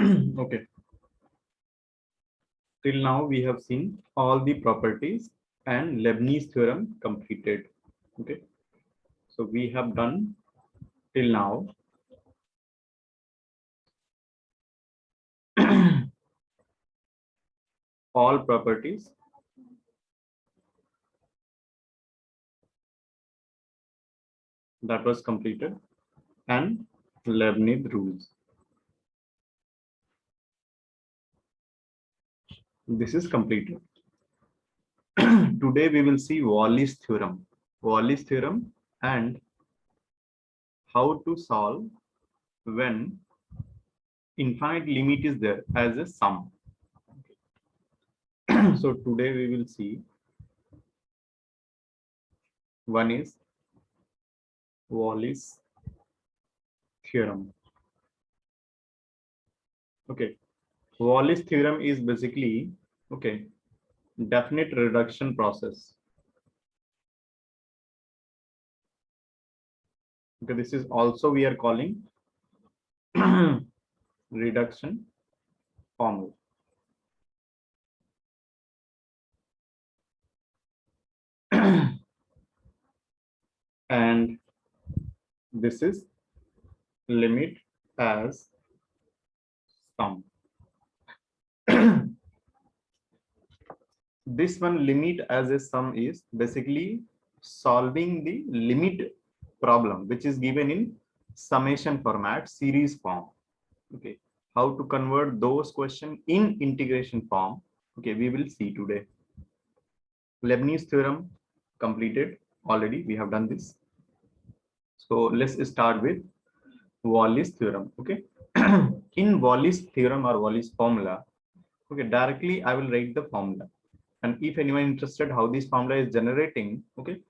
Okay, till now we have seen all the properties and Leibniz theorem completed. Okay, so we have done till now all properties that was completed and Leibniz rules. This is completed. Today we will see Wallis theorem. Wallis theorem and how to solve when infinite limit is there as a sum. So today we will see one is Wallis theorem. Okay, Wallis theorem is basically definite reduction process. Okay, this is also we are calling reduction formula. And this is limit as sum. This one limit as a sum is basically solving the limit problem, which is given in summation format, series form. Okay, how to convert those questions in integration form. Okay, we will see today. Leibniz theorem completed already. We have done this. So let's start with Wallis theorem. Okay, in Wallis theorem or Wallis formula, okay, directly I will write the formula. And if anyone interested how this formula is generating, okay,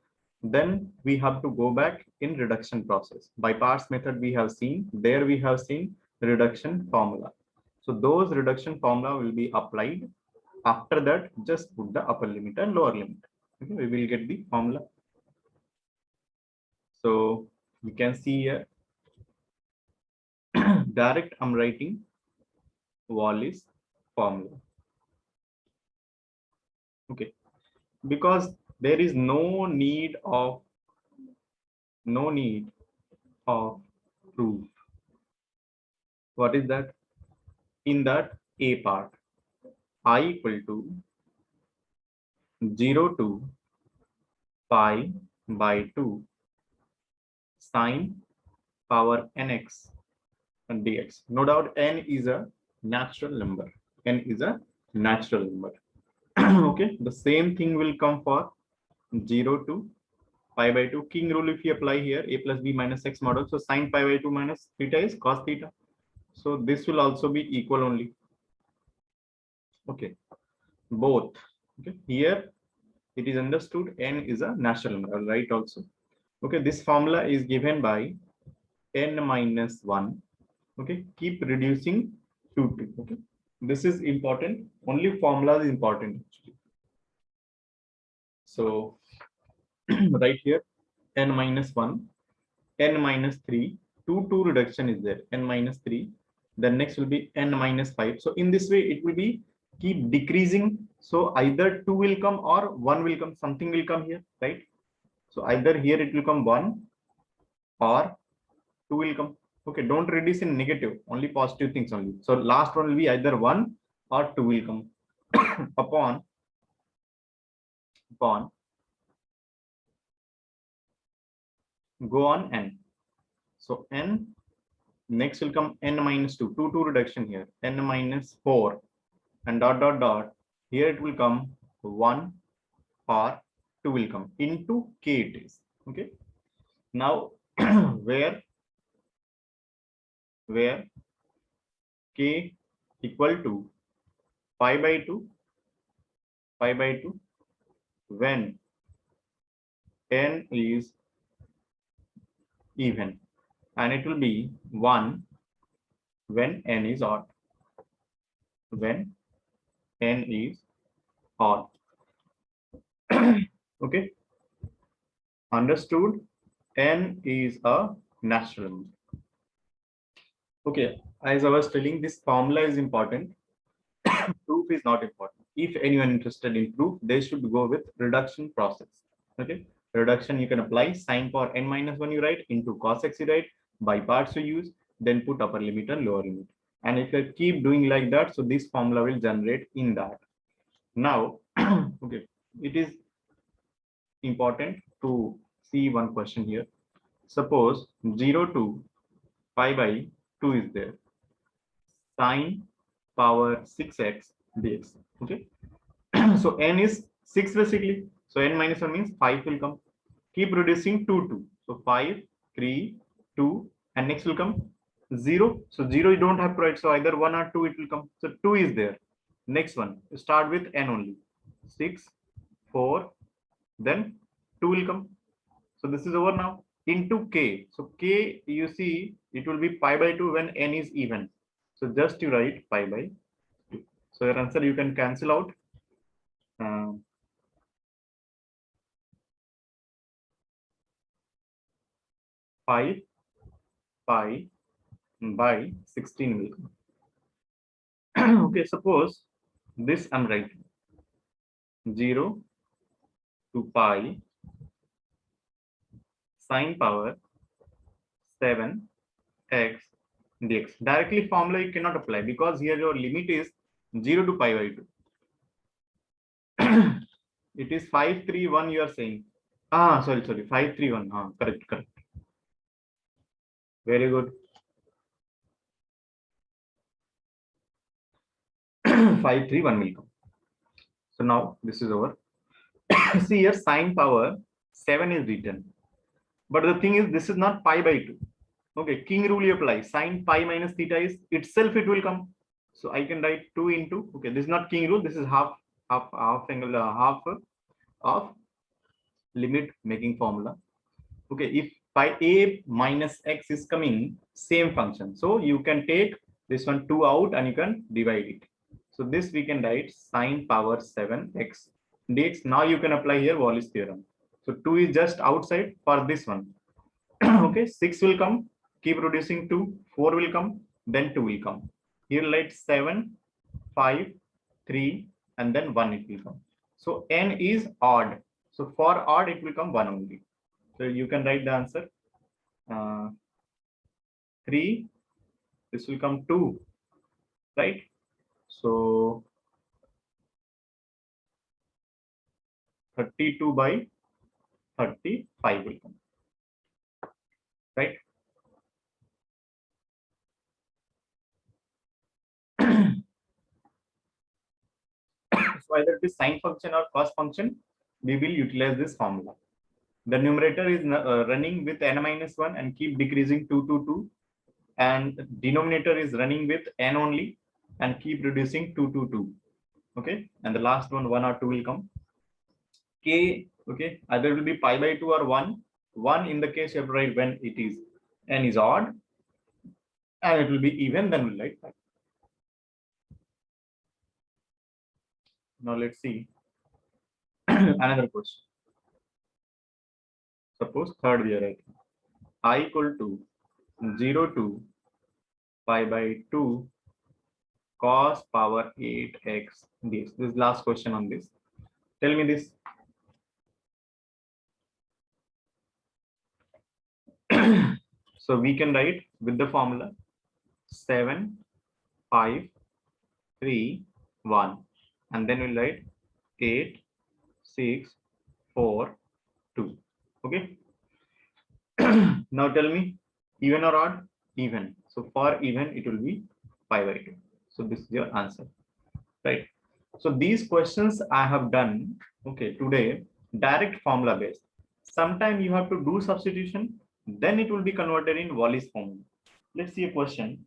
then we have to go back in reduction process. By parts method we have seen, there we have seen reduction formula. So those reduction formula will be applied. After that, just put the upper limit and lower limit. Okay, we will get the formula. So you can see here, direct I'm writing Wallis formula. Okay, because there is no need of proof. What is that? In that A part, I equal to 0 to pi by 2 sine power nx and dx. No doubt n is a natural number. N is a natural number. Okay, the same thing will come for 0 to pi by 2. King rule if you apply here, a plus b minus x model. So sine pi by 2 minus theta is cos theta. So this will also be equal only. Okay, both. Okay, here it is understood n is a natural number, right? Also, okay, this formula is given by n minus 1. Okay, keep reducing to 2. Okay, this is important. Only formula is important actually. So right here, n minus 1, n minus 3, 2 reduction is there, n minus 3. Then next will be n minus 5. So in this way, it will be keep decreasing. So either 2 will come or 1 will come, something will come here, right? So either here it will come 1 or 2 will come. Okay, don't reduce in negative, only positive things only. So last one will be either 1 or 2 will come upon go on n. So n next will come n minus 2, 2 reduction here, n minus 4 and dot dot dot. Here it will come 1 or 2 will come into k it is. Okay, now where k equal to pi by 2 when n is even, and it will be 1 when n is odd. When n is odd. Okay, understood? N is a natural number. Okay, as I was telling, this formula is important. Proof is not important. If anyone interested in proof, they should go with reduction process. Okay, reduction, you can apply sine power n minus 1 you write into cos x you write, by parts you use, then put upper limit and lower limit. And if you keep doing like that, so this formula will generate in that. Now okay, it is important to see one question here. Suppose 0 to pi by 2 is there, sine power 6x dx. Okay, so n is 6 basically. So n minus 1 means 5 will come. Keep reducing 2, 2. So 5, 3, 2, and next will come 0. So 0 you don't have to write. So either 1 or 2 it will come. So 2 is there. Next one, start with n only. 6, 4, then 2 will come. So this is over now. Into k. So k, you see, it will be pi by 2 when n is even. So just you write pi by 2. So your answer you can cancel out. 5 pi by 16 will come. Okay, suppose this I'm writing 0 to pi sine power 7 x dx. Directly formula you cannot apply because here your limit is 0 to pi by 2. It is 531 you are saying. Sorry, 531. Correct, correct. Very good. 531 will come. So now this is over. See here, sine power 7 is written. But the thing is, this is not pi by 2. Okay, king rule you apply. Sine pi minus theta is itself it will come. So I can write 2 into, okay, this is not king rule. This is half angle, half of limit making formula. Okay, if pi a minus x is coming, same function. So you can take this one 2 out and you can divide it. So this we can write sine power 7 x dx. Now you can apply here Wallis theorem. So 2 is just outside for this one. Okay, 6 will come, keep reducing 2, 4 will come, then 2 will come. Here write 7, 5, 3, and then 1 it will come. So n is odd. So for odd it will come 1 only. So you can write the answer. 3, this will come 2, right? So 32 by 35 will come, right? So either it is sine function or cos function, we will utilize this formula. The numerator is running with n minus 1 and keep decreasing 2 to 2. And denominator is running with n only and keep reducing 2 to 2. Okay. And the last one, 1 or 2 will come. K, okay, either will be pi by 2 or 1. 1 in the case you have to write when it is n is odd, and it will be even, then we'll write that. Now let's see another question. Suppose third we are writing I equal to 0 to pi by 2 cos power 8x dx. This is last question on this. Tell me this. So we can write with the formula 7, 5, 3, 1, and then we'll write 8, 6, 4, 2. Okay. Now tell me, even or odd? Even. So for even, it will be pi by 2. So this is your answer, right? So these questions I have done, okay, today, direct formula based. Sometime you have to do substitution, then it will be converted in Wallis formula. Let's see a question.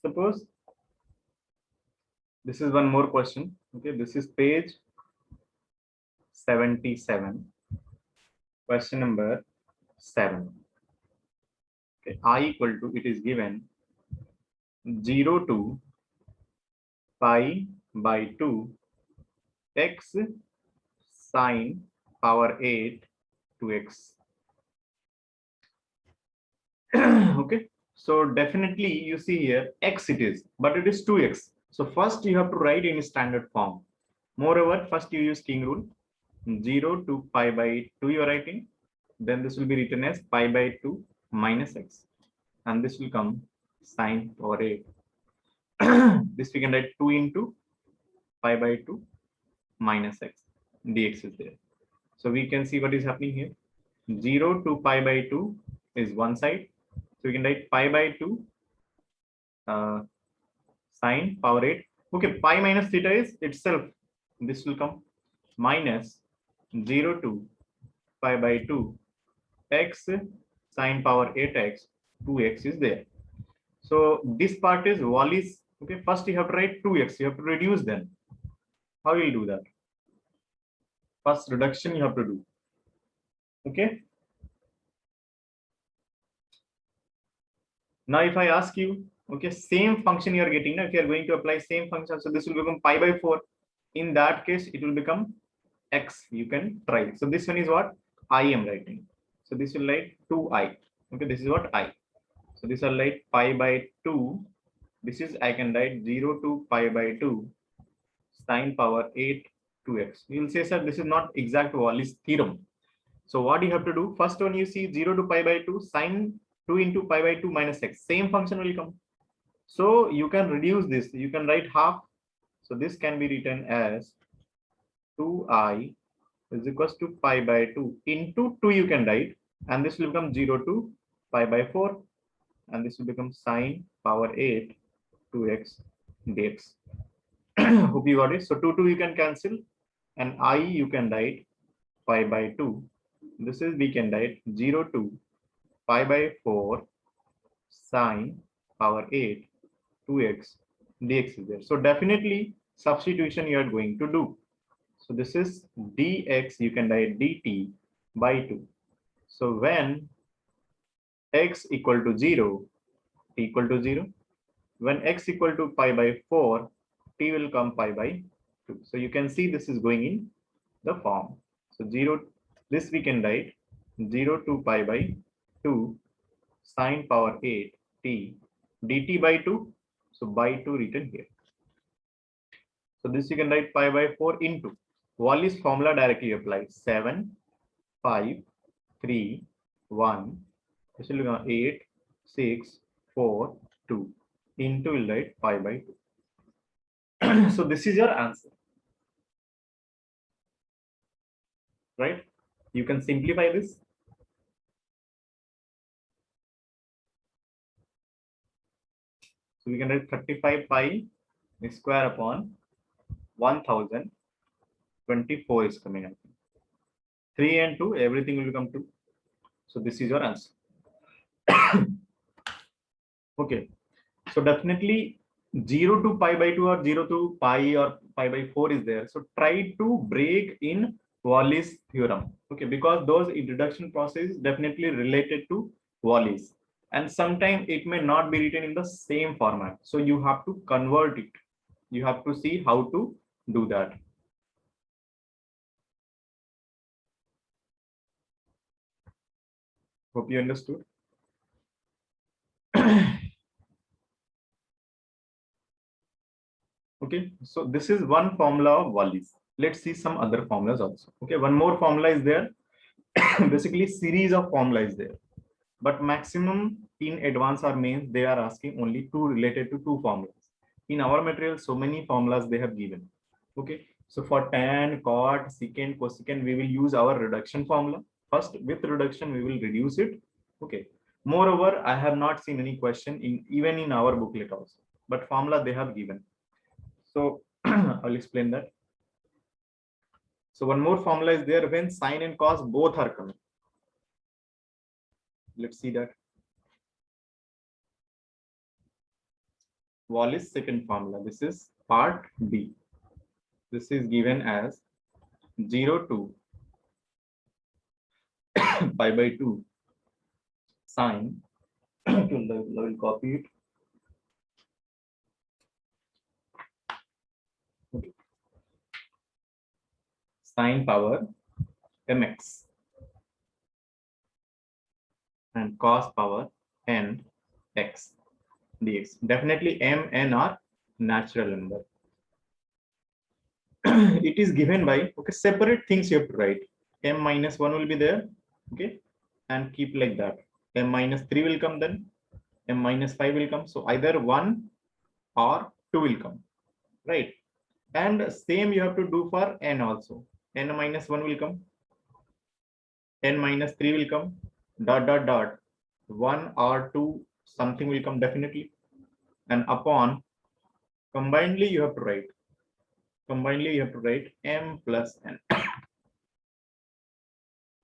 Suppose this is one more question. Okay, this is page 77, question number 7. Okay, I equal to, it is given 0 to pi by 2 x sine power 8 to x. Okay, so definitely you see here x it is, but it is 2x. So first you have to write in standard form. Moreover, first you use king rule. 0 to pi by 2 you are writing, then this will be written as pi by 2 minus x, and this will come sine power 8. This we can write 2 into pi by 2 minus x, dx is there. So we can see what is happening here. 0 to pi by 2 is one side, so we can write pi by 2 sine power 8. Okay, pi minus theta is itself, this will come minus 0 to pi by 2 x sine power 8x, 2x is there. So this part is Wallis. Okay, first you have to write 2x, you have to reduce them. How will you do that? First reduction you have to do. Okay, now if I ask you, okay, same function you are getting now, if you are going to apply same function, so this will become pi by 4. In that case it will become x, you can try. So this one is what I am writing, so this will write 2i. Okay, this is what I, so this will write pi by 2. This is, I can write 0 to pi by 2 sine power 8 2x. You will say, sir, this is not exact Wallis theorem. So what you have to do, first one you see 0 to pi by 2 sine 2 into pi by 2 minus x, same function will come. So you can reduce this, you can write half. So this can be written as 2i is equals to pi by 2 into 2 you can write, and this will become 0 to pi by 4, and this will become sine power 8 2x dx. Hope you got it. So 2 you can cancel, and I you can write pi by 2. This is, we can write 0 to pi by 4 sine power 8 2x dx is there. So definitely substitution you are going to do. So this is dx, you can write dt by 2. So when x equal to 0, t equal to 0. When x equal to pi by 4, t will come pi by 2. So you can see this is going in the form. So 0, this we can write 0 to pi by 2 sine power 8 t dt by 2. So by 2 written here. So this you can write pi by 4 into Wallis formula directly applied. 7, 5, 3, 1. This will become 8, 6, 4, 2. Into will write pi by 2. So this is your answer, right? You can simplify this. So we can write 35 pi square upon 1024 is coming up. 3 and 2, everything will become 2. So this is your answer. Okay, so definitely 0 to pi by 2 or 0 to pi or pi by 4 is there. So try to break in Wallis theorem. Okay, because those reduction process is definitely related to Wallis, and sometimes it may not be written in the same format. So you have to convert it. You have to see how to do that. Hope you understood. Okay, so this is one formula of Wallis. Let's see some other formulas also. Okay, one more formula is there. Basically, series of formula is there, but maximum in advanced or mains they are asking only two related to two formulas. In our material, so many formulas they have given. Okay, so for tan, cot, secant, cosecant, we will use our reduction formula. First, with reduction, we will reduce it. Okay. Moreover, I have not seen any question in even in our booklet also, but formula they have given. So I'll explain that. So one more formula is there when sine and cos both are coming. Let's see that. Wallis second formula. This is part B. This is given as 0 to pi by 2 sine. I will copy it. Okay. Sine power mx and cos power n x dx. Definitely m n are natural number. It is given by, okay, separate things you have to write. M minus 1 will be there, okay, and keep like that. M minus 3 will come, then M minus 5 will come. So either 1 or 2 will come, right? And same you have to do for n also. N minus 1 will come, n minus 3 will come, dot dot dot, 1 or 2 something will come definitely, and upon combinedly you have to write. Combinedly you have to write m plus n.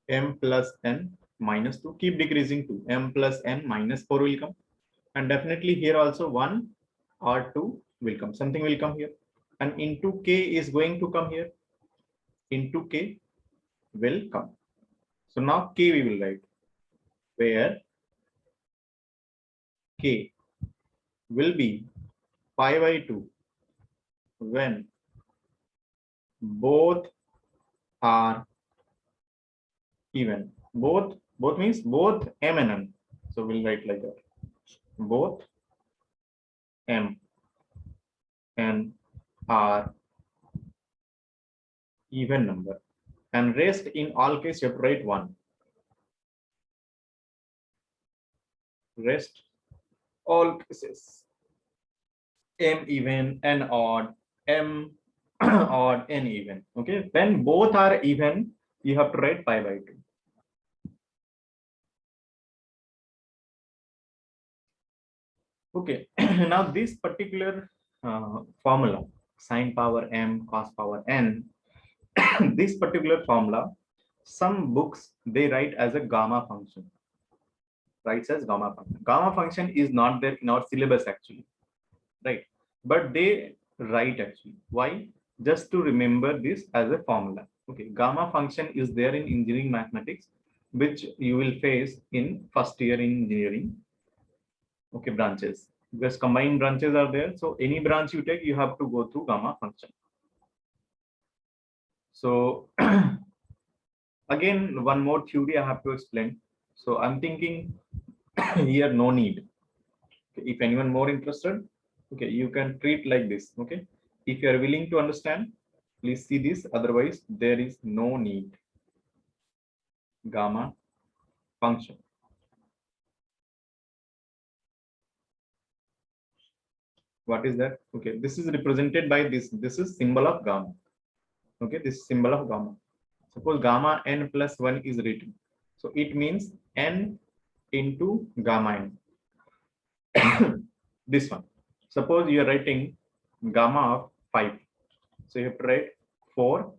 M plus n minus 2, keep decreasing to m plus n minus 4 will come, and definitely here also 1 or 2 will come, something will come here, and into k is going to come here, into k will come. So now k we will write, where k will be pi by 2 when both are even. Both means both m and n. So we'll write like that. Both m and are even number. And rest in all cases you have to write 1. Rest all cases. M even, n odd, m odd, n even. Okay. When both are even, you have to write pi by 2. Okay. Now this particular formula, sine power m, cos power n, this particular formula, some books they write as a gamma function. Writes as gamma function. Gamma function is not there in our syllabus actually, right? But they write actually. Why? Just to remember this as a formula. Okay, gamma function is there in engineering mathematics, which you will face in first year in engineering. Okay, branches, because combined branches are there. So any branch you take, you have to go through gamma function. So again, one more theory I have to explain. So I'm thinking here no need. Okay, if anyone more interested, okay, you can treat like this. Okay, if you are willing to understand, please see this. Otherwise, there is no need. Gamma function. What is that? Okay, this is represented by this. This is symbol of gamma. Okay, this symbol of gamma. Suppose gamma n plus 1 is written. So it means n into gamma n. This one. Suppose you are writing gamma of 5. So you have to write 4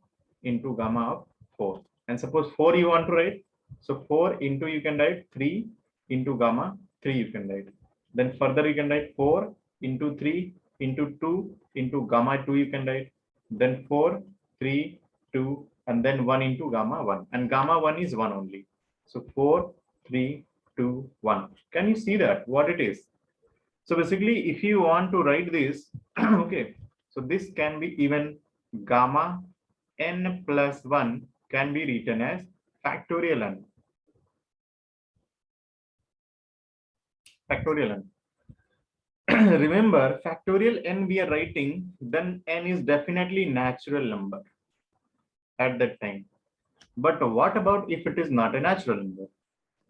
into gamma of 4. And suppose 4 you want to write. So 4 into you can write 3 into gamma 3 you can write. Then further you can write 4 into 3 into 2 into gamma 2 you can write. Then 4, 3, 2, and then 1 into gamma 1. And gamma 1 is 1 only. So 4, 3, 2, 1. Can you see that? What it is? So basically, if you want to write this, okay, so this can be even gamma n plus 1 can be written as factorial n. Factorial n. Remember, factorial n we are writing, then n is definitely natural number at that time. But what about if it is not a natural number?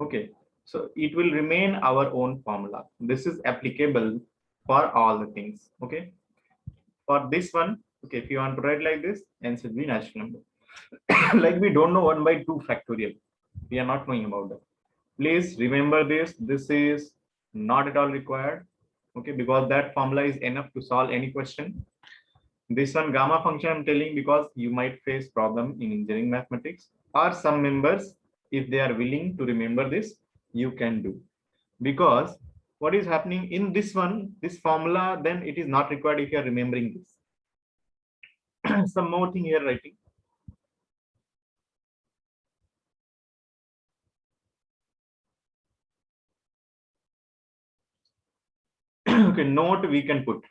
Okay, so it will remain our own formula. This is applicable for all the things. Okay, for this one, okay, if you want to write like this, n should be natural number. Like we don't know 1 by 2 factorial. We are not knowing about that. Please remember this. This is not at all required. Okay, because that formula is enough to solve any question. This one gamma function I'm telling because you might face problem in engineering mathematics, or some members, if they are willing to remember this, you can do. Because what is happening in this one, this formula, then it is not required if you are remembering this. Some more thing here writing. Okay, note we can put.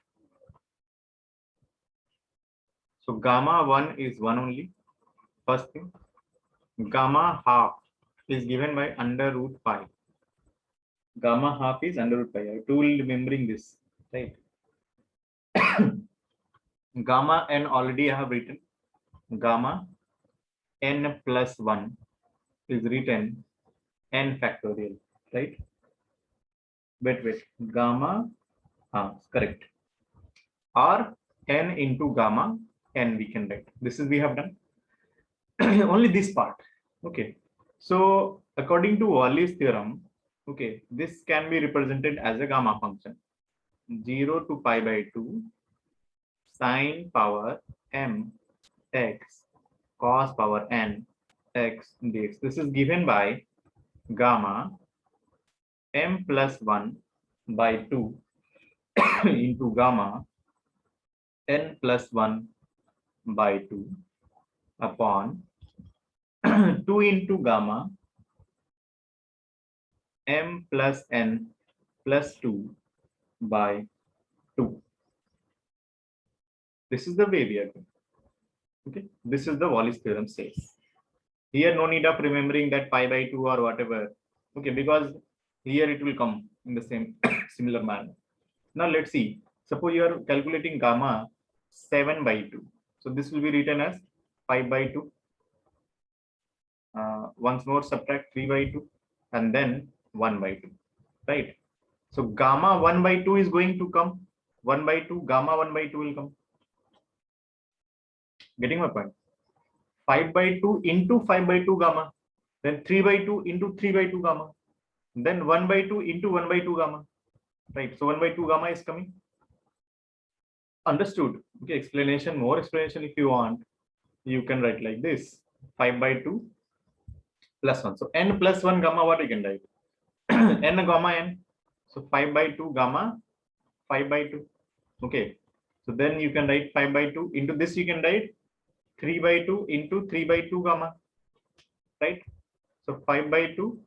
So gamma 1 is 1 only. First thing. Gamma half is given by under root pi. Gamma half is under root pi. I have to remembering this, right? Gamma n already I have written. Gamma n plus 1 is written n factorial, right? Wait. Gamma, correct. Or n into gamma n we can write. This is we have done. Only this part. Okay. So according to Wallis theorem, okay, this can be represented as a gamma function. 0 to pi by 2 sine power m x cos power n x dx. This is given by gamma m plus 1 by 2 into gamma n plus 1 by 2 upon 2 into gamma m plus n plus 2 by 2. This is the way we are going. Okay, this is the Wallis theorem says. Here no need of remembering that pi by 2 or whatever. Okay, because here it will come in the same similar manner. Now let's see. Suppose you are calculating gamma 7 by 2. So this will be written as 5 by 2. Once more subtract 3 by 2 and then 1 by 2. Right. So gamma 1 by 2 is going to come. 1 by 2, gamma 1 by 2 will come. Getting my point? 5 by 2 into 5 by 2 gamma. Then 3 by 2 into 3 by 2 gamma. Then 1 by 2 into 1 by 2 gamma. Right. So 1 by 2 gamma is coming. Understood. Okay. Explanation, more explanation if you want. You can write like this. 5 by 2 plus 1. So n plus 1 gamma, what you can write? N gamma n. So 5 by 2 gamma 5 by 2. Okay. So then you can write 5 by 2. Into this you can write 3 by 2 into 3 by 2 gamma. Right. So 5 by 2,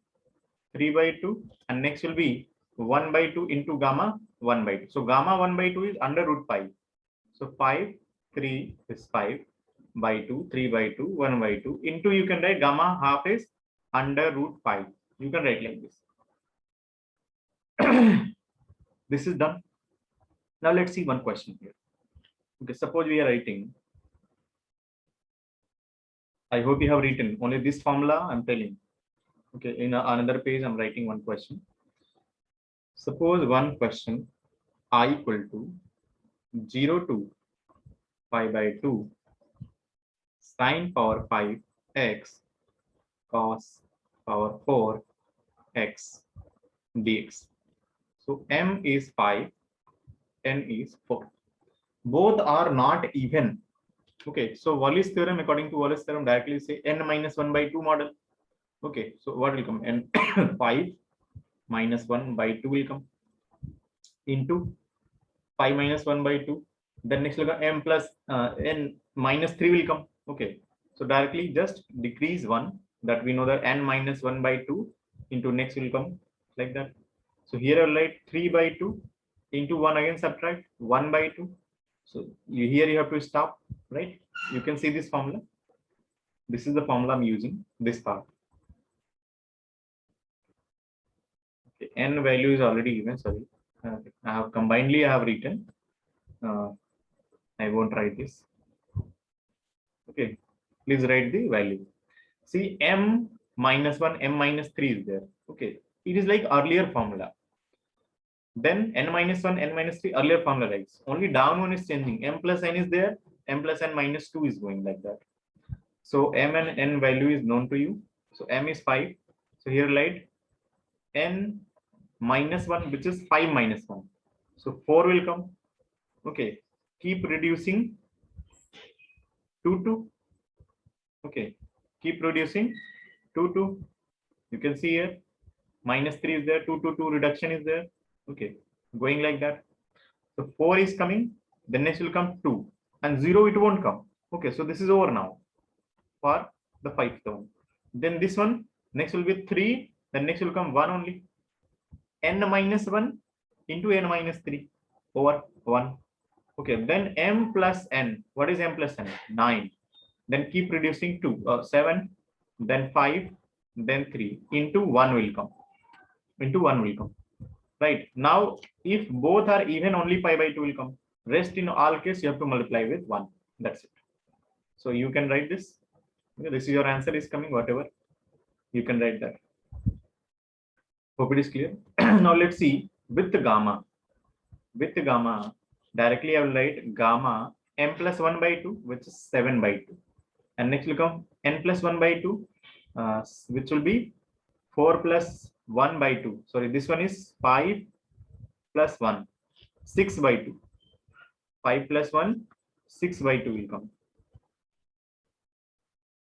3 by 2, and next will be 1 by 2 into gamma 1 by 2. So gamma 1 by 2 is under root pi. So 5, 3 is 5 by 2, 3 by 2, 1 by 2 into you can write gamma half is under root pi. You can write like this. This is done. Now let's see one question here. Okay, suppose we are writing. I hope you have written only this formula. I'm telling. Okay, in another page, I'm writing one question. Suppose one question I equal to 0 to pi by 2 sine power 5 x cos power 4 x dx. So m is 5, n is 4. Both are not even. Okay, so Wallis theorem, according to Wallis theorem, directly say n minus 1 by 2 model. Okay, so what will come? N 5 minus 1 by 2 will come into 5 minus 1 by 2. Then next will come m plus n minus 3 will come. Okay, so directly just decrease 1, that we know that n minus 1 by 2 into next will come like that. So here I'll write 3 by 2 into 1, again subtract 1 by 2. So here you have to stop, right? You can see this formula. This is the formula I'm using, this part. Okay, n value is already given, sorry. I have combinedly I have written. I won't write this. Okay, please write the value. See, m minus 1, m minus 3 is there. Okay, it is like earlier formula. Then n minus 1, n minus 3, earlier formula writes. Only down one is changing. M plus n is there, m plus n minus 2 is going like that. So m and n value is known to you. So m is 5. So here write n minus 1, which is 5 minus 1. So 4 will come. Okay, keep reducing 2 2. Okay, keep reducing 2 2. You can see here minus 3 is there, 2 2 2 reduction is there. Okay, going like that. So 4 is coming, then next will come 2, and 0 it won't come. Okay, so this is over now for the 5th one. Then this one, next will be 3, then next will come 1 only. N minus 1 into n minus 3 over 1. Okay, then m plus n. What is m plus n? 9. Then keep reducing 2, 7, then 5, then 3 into 1 will come. Into 1 will come. Right. Now, if both are even, only pi by 2 will come. Rest in all case, you have to multiply with 1. That's it. So you can write this. Okay, this is your answer is coming, whatever. You can write that. Hope it is clear. Now let's see with the gamma. With the gamma, directly I will write gamma m plus 1 by 2, which is 7 by 2. And next will come n plus 1 by 2, which will be 4 plus 1 by 2. Sorry, this one is 5 plus 1, 6 by 2. 5 plus 1, 6 by 2 will come.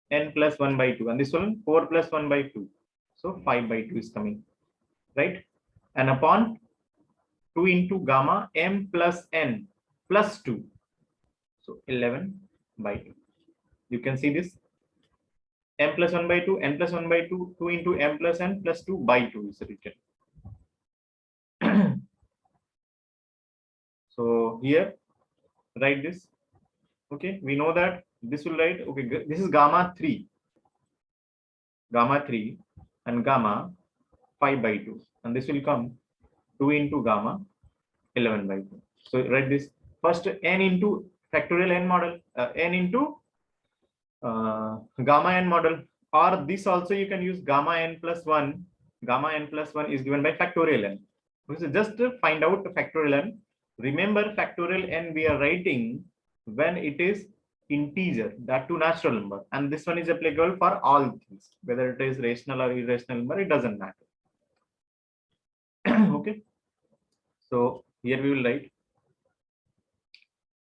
N plus 1 by 2. And this one, 4 plus 1 by 2. So 5 by 2 is coming. Right? And upon 2 into gamma m plus n plus 2. So 11 by 2. You can see this. M plus 1 by 2, n plus 1 by 2, 2 into m plus n plus 2 by 2 is written. So here, write this. Okay, we know that this will write, okay, this is gamma 3. Gamma 3 and gamma 5 by 2. And this will come 2 into gamma 11 by 2. So write this. First n into factorial n model, n into gamma n model, or this also you can use gamma n plus 1. Gamma n plus 1 is given by factorial n. So just find out the factorial n. Remember, factorial n we are writing when it is integer, that to natural number, and this one is applicable for all things, whether it is rational or irrational number, it doesn't matter. Okay, so here we will write,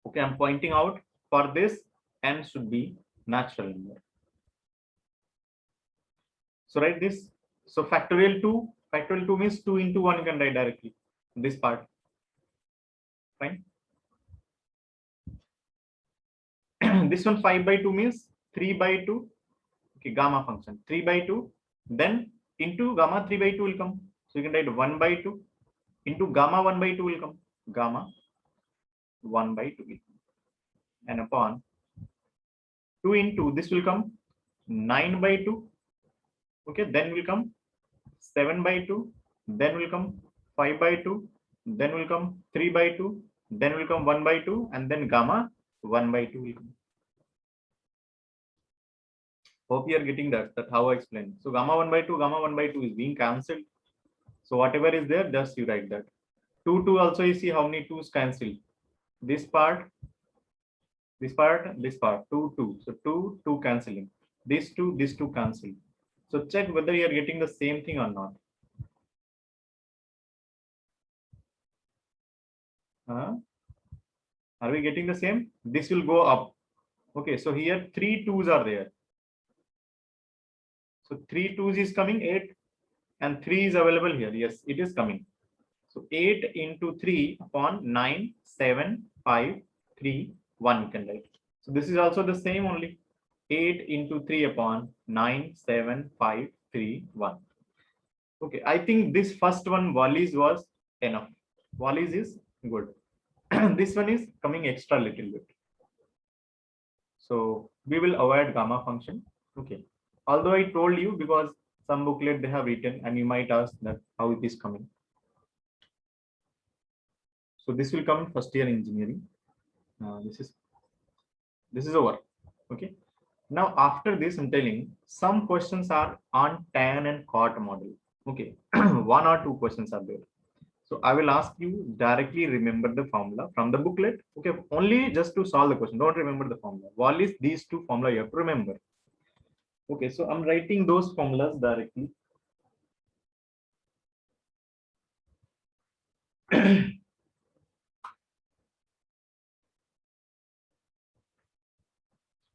okay, I'm pointing out for this n should be natural number. So write this. So factorial 2 means 2 into 1, you can write directly this part. Fine. This one 5 by 2 means 3 by 2. Okay, gamma function 3 by 2, then into gamma 3 by 2 will come. So you can write 1 by 2 into gamma 1 by 2 will come. Gamma 1 by 2 will come. And upon 2 into this will come 9 by 2. Okay, then will come 7 by 2, then will come 5 by 2, then will come 3 by 2, then will come 1 by 2, and then gamma 1 by 2 will come. Hope you are getting that how I explained. So gamma 1 by 2 is being cancelled. So whatever is there, just you write that. 2 also, you see how many 2's cancel. This part, 2 2. So 2 cancelling. This 2 cancel. So check whether you are getting the same thing or not. Are we getting the same? This will go up. Okay, so here 3 2's are there. So 3 2's is coming, 8, and 3 is available here. Yes, it is coming. So 8 into 3 upon 9, 7, 5, 3, 1 you can write. So this is also the same only. 8 into 3 upon 9, 7, 5, 3, 1. Okay, I think this first one, Wallis, was enough. Wallis is good. This one is coming extra little bit. So we will avoid gamma function. Okay. Although I told you, because some booklet they have written and you might ask that how it is coming. So this will come in first year engineering. This is over. Okay. Now after this, I'm telling some questions are on tan and cot model. Okay. 1 or 2 questions are there. So I will ask you directly remember the formula from the booklet. Okay, only just to solve the question. Don't remember the formula. Wallis, these 2 formula you have to remember. Okay, so I'm writing those formulas directly.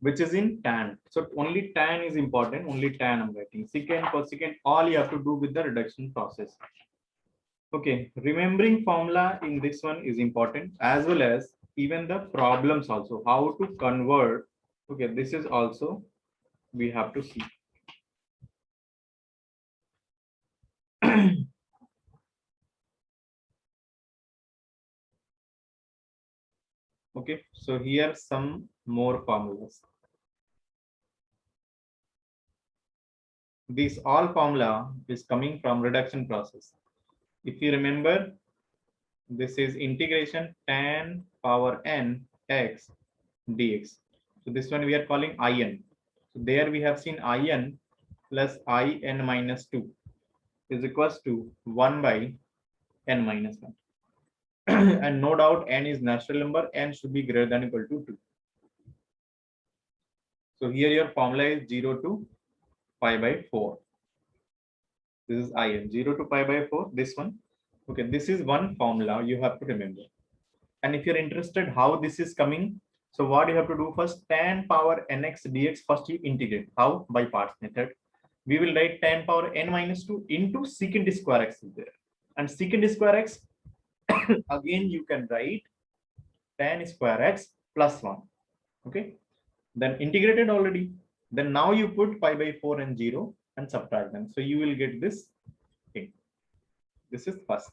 Which is in tan. So only tan is important. Only tan I'm writing. Secant, cosecant, all you have to do with the reduction process. Okay, remembering formula in this one is important, as well as even the problems also, how to convert. Okay, this is also we have to see. Okay, so here some more formulas. This all formula is coming from reduction process. If you remember, this is integration tan power n x dx. So this one we are calling in. So there we have seen in plus in minus 2 is equals to 1 by n minus 1. And no doubt n is natural number, n should be greater than equal to 2. So here your formula is 0 to pi by 4. This is in 0 to pi by 4. This one. Okay, this is one formula you have to remember. And if you're interested how this is coming, so what you have to do first, tan power nx dx, first you integrate. How? By parts method. We will write tan power n minus 2 into secant square x is there. And secant square x, again you can write tan square x plus 1. Okay. Then integrated already. Then now you put pi by 4 and 0 and subtract them. So you will get this thing. This is first.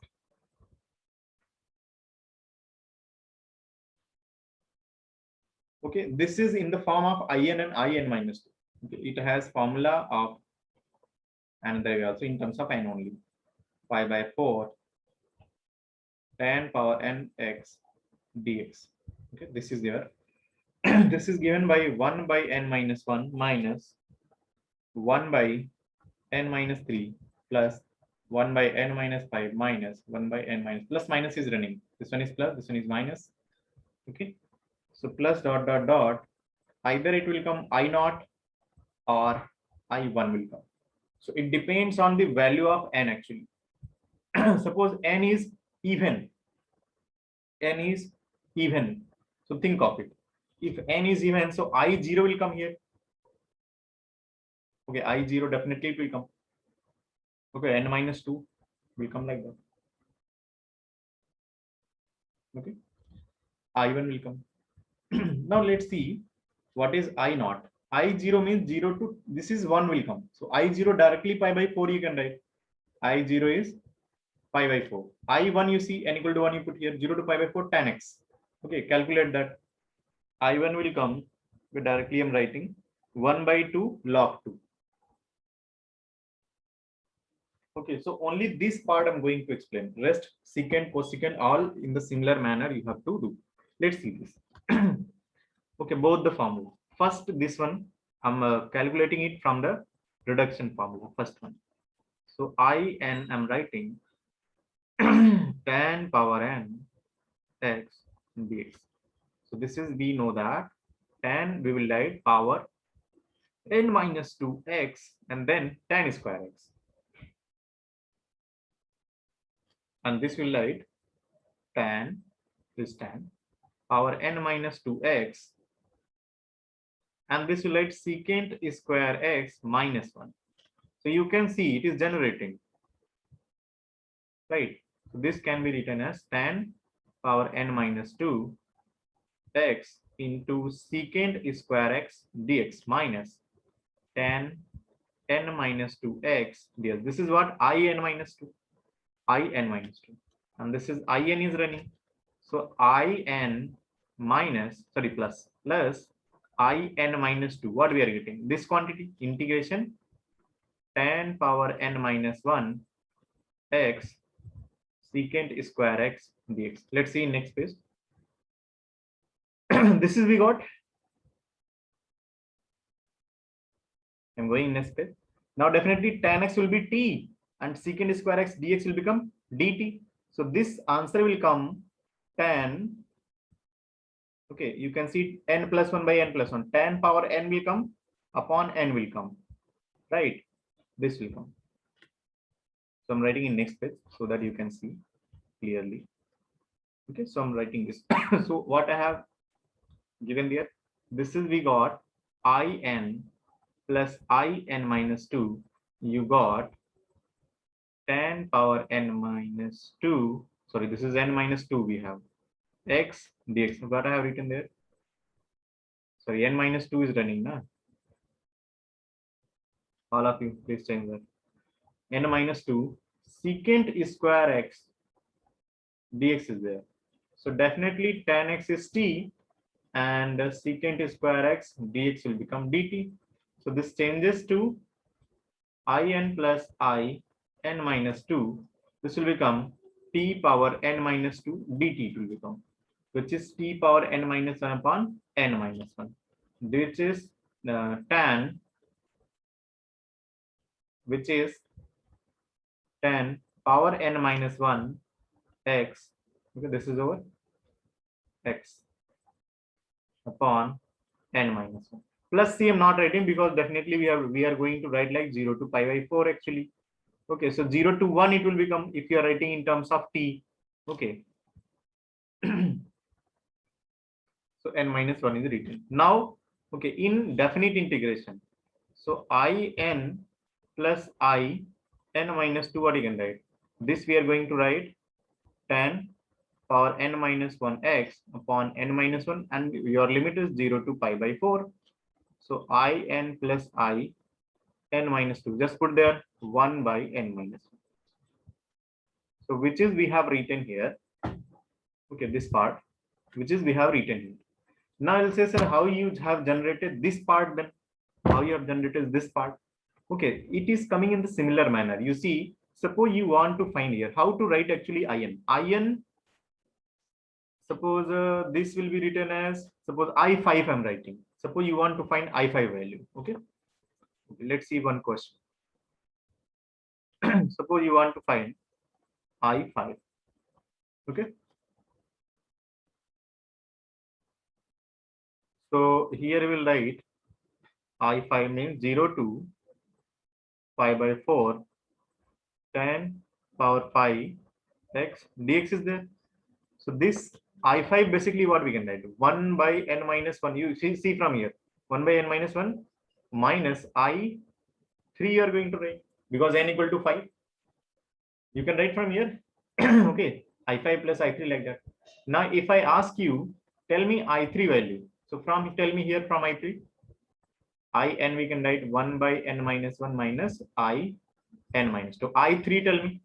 Okay, this is in the form of in and in minus 2. Okay, it has formula of, and there also in terms of n only, pi by 4 tan power n x dx. Okay, this is there. This is given by 1 by n minus 1 minus 1 by n minus 3 plus 1 by n minus 5 minus 1 by n minus, plus minus is running. This one is plus, this one is minus. Okay, so plus dot dot dot, either it will come I naught or I1 will come. So it depends on the value of n actually. Suppose n is even. N is even. So think of it. If n is even, so I0 will come here. Okay, I0 definitely it will come. Okay, n minus 2 will come like that. Okay, I1 will come. Now let's see what is I naught. I0 means 0 to, this is 1 will come. So I0 directly pi by 4 you can write. I0 is pi by 4. I1 you see n equal to 1 you put here, 0 to pi by 4 tan x. Okay, calculate that. I1 will come, directly I'm writing 1 by 2 log 2. Okay, so only this part I'm going to explain. Rest, secant, cosecant, all in the similar manner you have to do. Let's see this. Okay, both the formula. First, this one, I'm calculating it from the reduction formula, first one. So in, I'm writing tan power n x dx. So this is, we know that tan, we will write power n minus 2x and then tan square x. And this will write tan, this tan, power n minus 2x, and this will write secant square x minus 1. So you can see it is generating, right? So this can be written as tan power n minus 2 x into secant square x dx minus tan n minus 2x dx. This is what in minus 2, in minus 2, and this is in is running. So in minus, sorry, plus in minus 2, what we are getting? This quantity, integration tan power n minus 1 x secant square x dx. Let's see in next page. This is we got. I'm going next page. Now definitely tan x will be t and secant square x dx will become dt. So this answer will come tan. Okay, you can see n plus 1 by n plus 1. Tan power n will come upon n will come, right? This will come. So I'm writing in next page so that you can see clearly. Okay, so I'm writing this. So what I have given there, this is we got in plus in minus 2. You got 10 power n minus 2. Sorry, this is n minus 2 we have. X dx. What I have written there? Sorry, n minus 2 is running now. All of you, please change that. N minus 2 secant square x dx is there. So definitely tan x is t and secant square x dx will become dt. So this changes to in plus I n minus 2. This will become t power n minus 2 dt it will become, which is t power n minus 1 upon n minus 1, which is tan, which is tan power n minus 1 x. Okay, this is over x upon n minus 1 plus c. I'm not writing because definitely we are going to write like 0 to pi by 4 actually. Okay, so 0 to 1 it will become if you are writing in terms of t. Okay. So n minus 1 is written. Now, okay, in definite integration. So I n plus I n minus 2, what you can write? This we are going to write tan power n minus 1 x upon n minus 1, and your limit is 0 to pi by 4. So I n plus I n minus 2. Just put there 1 by n minus 1. So which is we have written here. Okay, this part, which is we have written here. Now I'll say, sir, how you have generated this part then? How you have generated this part? Okay, it is coming in the similar manner. You see, suppose you want to find here how to write actually in. In, suppose this will be written as, suppose I5 I'm writing. Suppose you want to find I5 value. Okay, let's see one question. Suppose you want to find I5. Okay. So here we will write I5 means 0 to pi by 4 tan power pi x dx is there. So this I5 basically what we can write 1 by n minus 1. You see from here 1 by n minus 1 minus I3 you are going to write because n equal to 5. You can write from here. Okay, I5 plus I3 like that. Now if I ask you, tell me I3 value. So from tell me here from I3. In we can write 1 by n minus 1 minus I n minus 2. I3 tell me.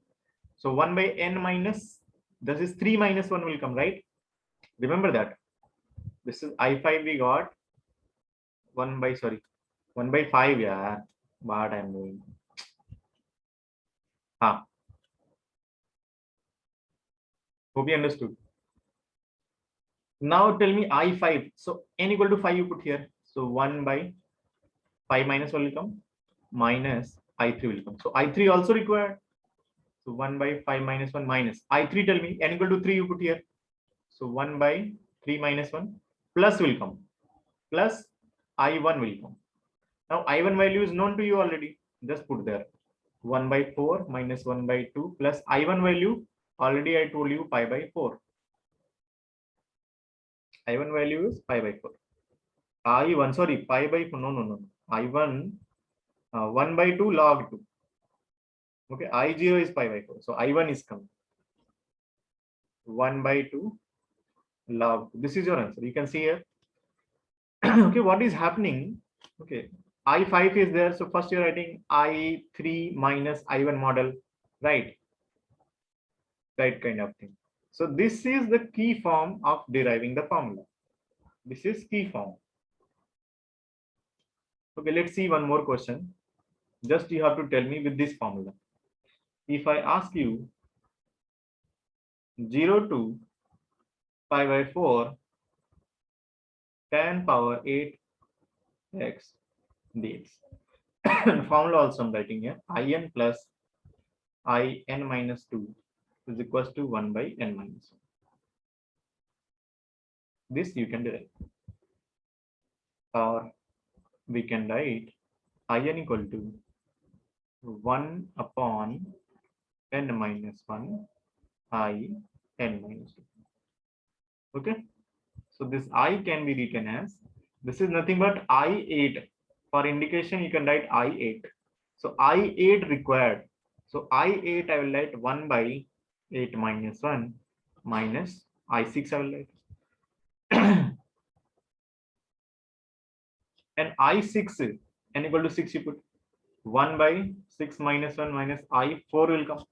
So 1 by n minus, this is 3 minus 1 will come, right? Remember that. This is I5 we got 1 by, sorry, 1 by 5. Yeah, what I'm doing. Hope you understood. Now tell me I5. So n equal to 5 you put here. So 1 by 5 minus 1 will come minus I3 will come. So I3 also required. So 1 by 5 minus 1 minus I3 tell me n equal to 3 you put here. So 1 by 3 minus 1 plus will come plus I1 will come. Now I1 value is known to you already. Just put there 1 by 4 minus 1 by 2 plus I1 value already I told you pi by 4. I1 value is pi by 4. I1, sorry, pi by 4. No. I1 1 by 2 log 2. Okay, I0 is pi by 4. So I1 is coming 1 by 2 log 2. This is your answer. You can see here. Okay, what is happening? Okay, I5 is there. So first you're writing I3 minus I1 model, right? Right kind of thing. So this is the key form of deriving the formula. This is key form. Okay, let's see one more question. Just you have to tell me with this formula. If I ask you 0 to pi by 4 tan power 8 x dx. Formula also I'm writing here. In plus in minus 2 is equals to 1 by n minus 1. This you can derive. Or we can write in equal to 1 upon n minus 1 I n minus 2. Okay. So this I can be written as, this is nothing but I8. For indication, you can write I8. So I8 required. So I8 I will write 1 by 8 minus 1 minus I6 I will write. And I6 n equal to 6 you put 1 by 6 minus 1 minus I4 will come.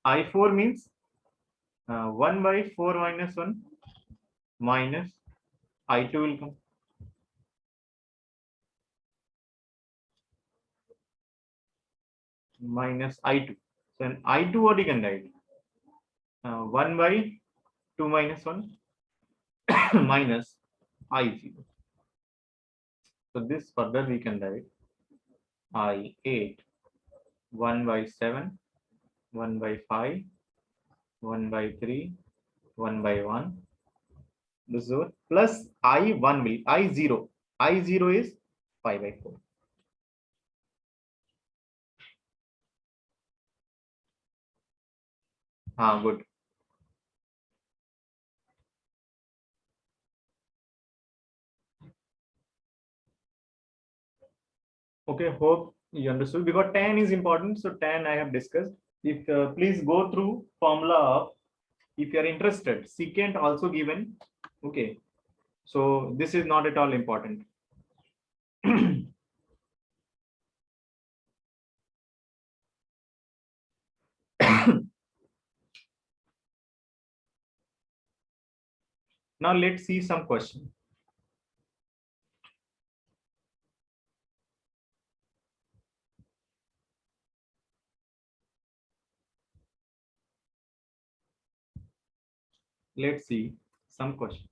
I4 means 1 by 4 minus 1 minus I2 will come. Minus I2. So in I2 what you can write? 1 by 2 minus 1 minus I0. So this further we can write I8 1 by 7, 1 by 5, 1 by 3, 1 by 1. This is what plus I1 will I0. I0 is 5 by 4. Good. Okay, hope you understood because tan is important. So tan I have discussed. If please go through formula of, if you are interested, secant also given. Okay, so this is not at all important. Now let's see some question. Let's see some question.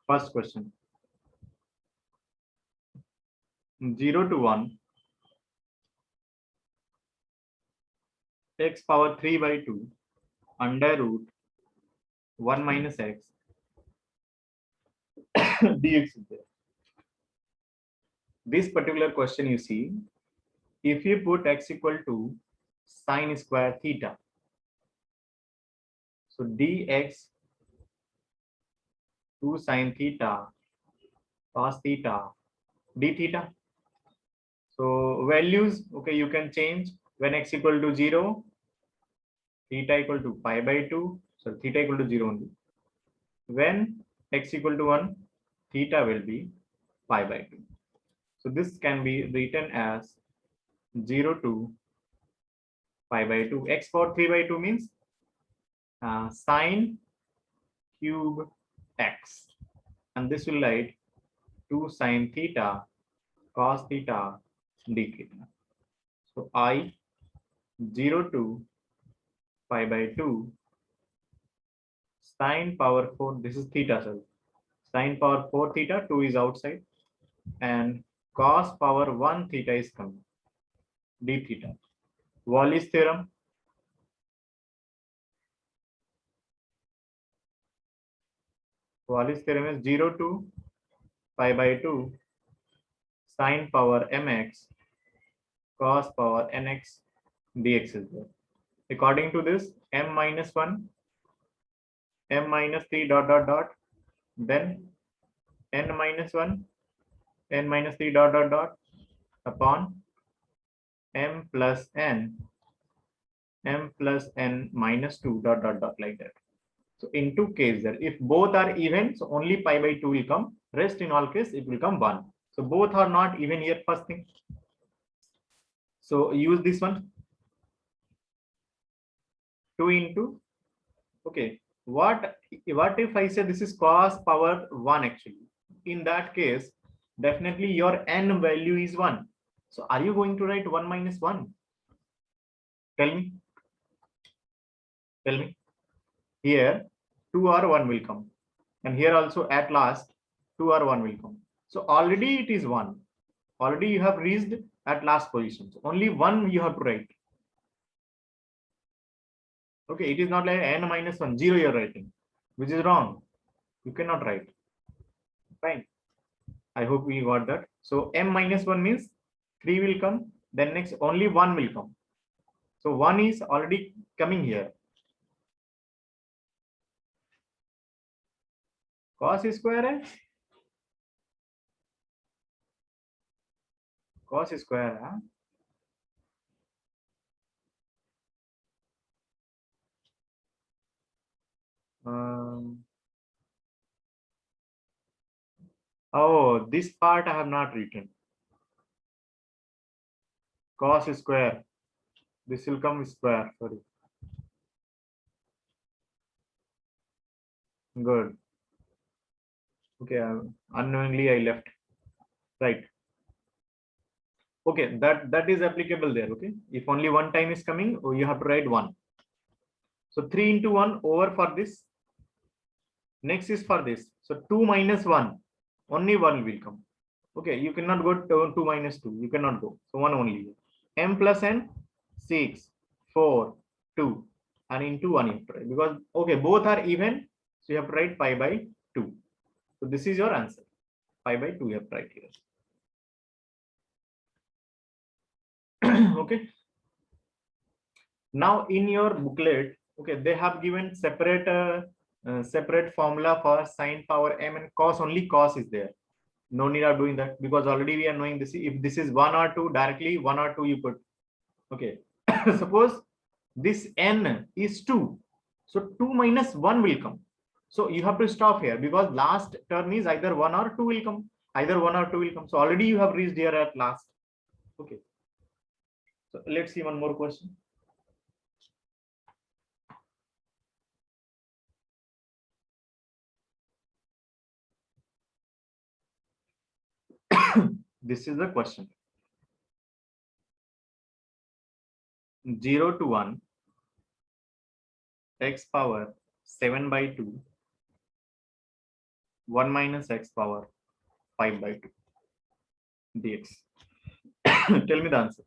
First question. 0 to 1 x power 3 by 2 under root 1 minus x dx is there. This particular question you see, if you put x equal to sine square theta, so dx 2 sine theta cos theta d theta. So values, okay, you can change when x equal to 0, theta equal to pi by 2, so theta equal to 0 only. When x equal to 1, theta will be pi by 2. So this can be written as 0 to pi by 2. X power 3 by 2 means sine cube x. And this will write 2 sine theta cos theta d theta. So I 0 to pi by 2 sine power 4, this is theta, sir. Sine power 4 theta, 2 is outside, and cos power 1 theta is coming, d theta. Wallis theorem. Wallis theorem is 0 to pi by 2 sine power mx cos power nx dx is there. According to this, m minus 1, m minus 3 dot dot dot, then n minus 1, n minus 3 dot dot dot upon m plus n minus 2 dot dot dot like that. So in two cases, if both are even, so only pi by 2 will come. Rest in all case, it will come 1. So both are not even here, first thing. So use this one. 2 into, okay. What if I say this is cos power 1 actually? In that case, definitely your n value is 1. So are you going to write 1 minus 1? Tell me. Tell me. Here 2 or 1 will come. And here also at last 2 or 1 will come. So already it is 1. Already you have reached at last position. So only one you have to write. Okay, it is not like n minus 1, 0 you are writing, which is wrong. You cannot write. Fine. I hope we got that. So m minus 1 means 3 will come, then next only 1 will come. So 1 is already coming here. Cos square है? Cos square है? Oh, this part I have not written. Cos square. This will come square. Sorry. Good. Okay, unknowingly I left. Right. Okay, that is applicable there. Okay, if only one time is coming, you have to write 1. So 3 into 1 over for this. Next is for this. So 2 minus 1, only 1 will come. Okay, you cannot go to 2 minus 2. You cannot go. So 1 only. M plus n, 6, 4, 2, and into 1 you have to write. Because okay, both are even, so you have to write pi by 2. So this is your answer. Pi by 2 you have to write here. Okay. Now in your booklet, okay, they have given separate formula for sine power m, and cos, only cos is there. No need of doing that, because already we are knowing this. If this is 1 or 2, directly 1 or 2 you put. Okay. Suppose this n is 2, so 2 minus 1 will come. So you have to stop here, because last term is either 1 or 2 will come. Either 1 or 2 will come. So already you have reached here at last. Okay. So let's see one more question. This is the question. 0 to 1, x power 7 by 2, 1 minus x power 5 by 2 dx. Tell me the answer.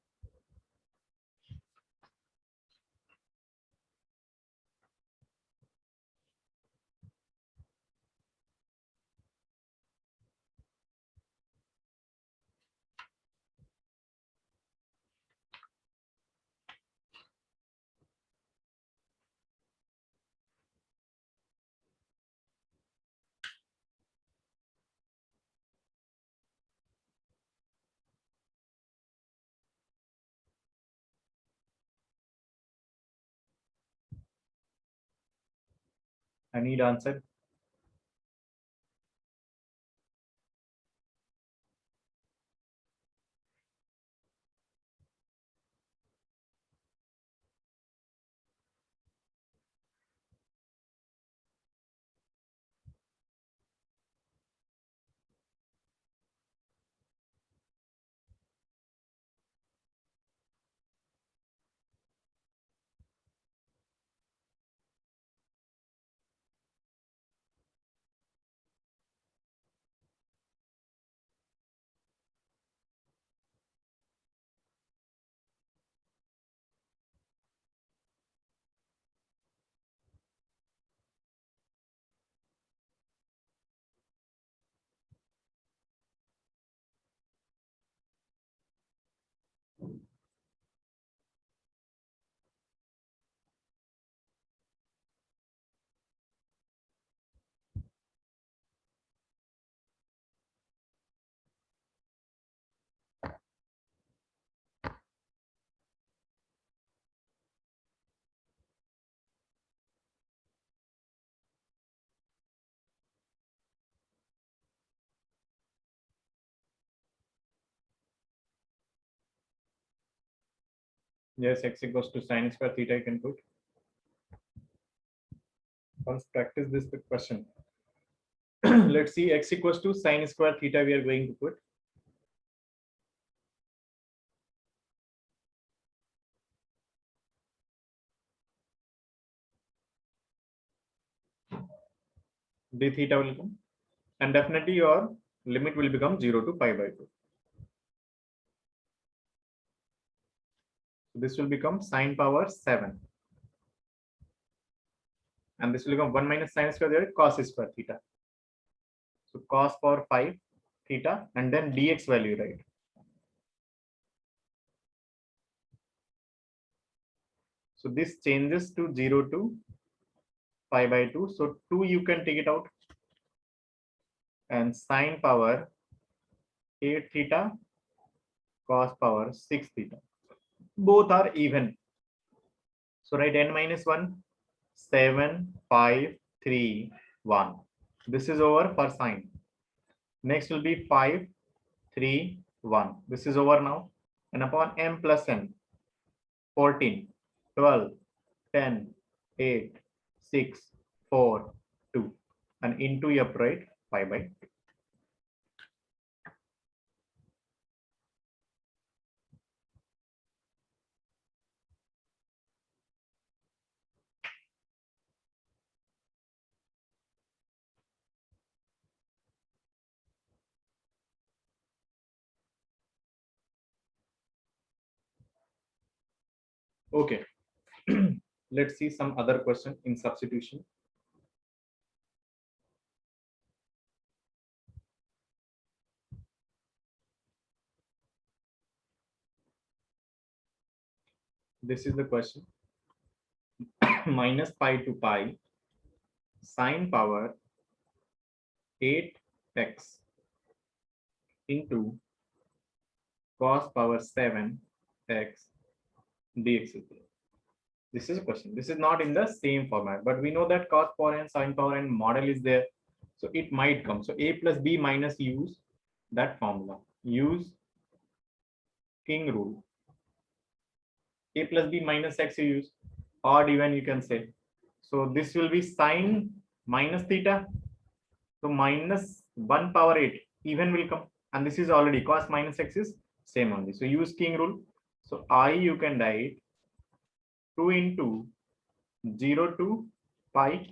I need answer. Yes, x equals to sine square theta you can put. Once practice this question. Let's see, x equals to sine square theta we are going to put. D theta will come, and definitely your limit will become 0 to pi by 2. So this will become sine power 7. And this will become 1 minus sine square divided cos square theta. So cos power 5 theta and then dx value, right? So this changes to 0 to pi by 2. So 2 you can take it out. And sine power 8 theta, cos power 6 theta. Both are even. So write n minus 1, 7, 5, 3, 1. This is over for sine. Next will be 5, 3, 1. This is over now. And upon m plus n, 14, 12, 10, 8, 6, 4, 2. And into you upright pi by 2. Okay. Let's see some other question in substitution. This is the question. Minus pi to pi sine power 8x into cos power 7x dx is there. This is a question. This is not in the same format, but we know that cos power n, sine power n model is there. So it might come. So a plus b minus use that formula. Use king rule. A plus b minus x you use. Odd even you can say. So this will be sine minus theta. So minus 1 power 8 even will come. And this is already cos minus x is same only. So use king rule. So I you can write 2 into 0 to pi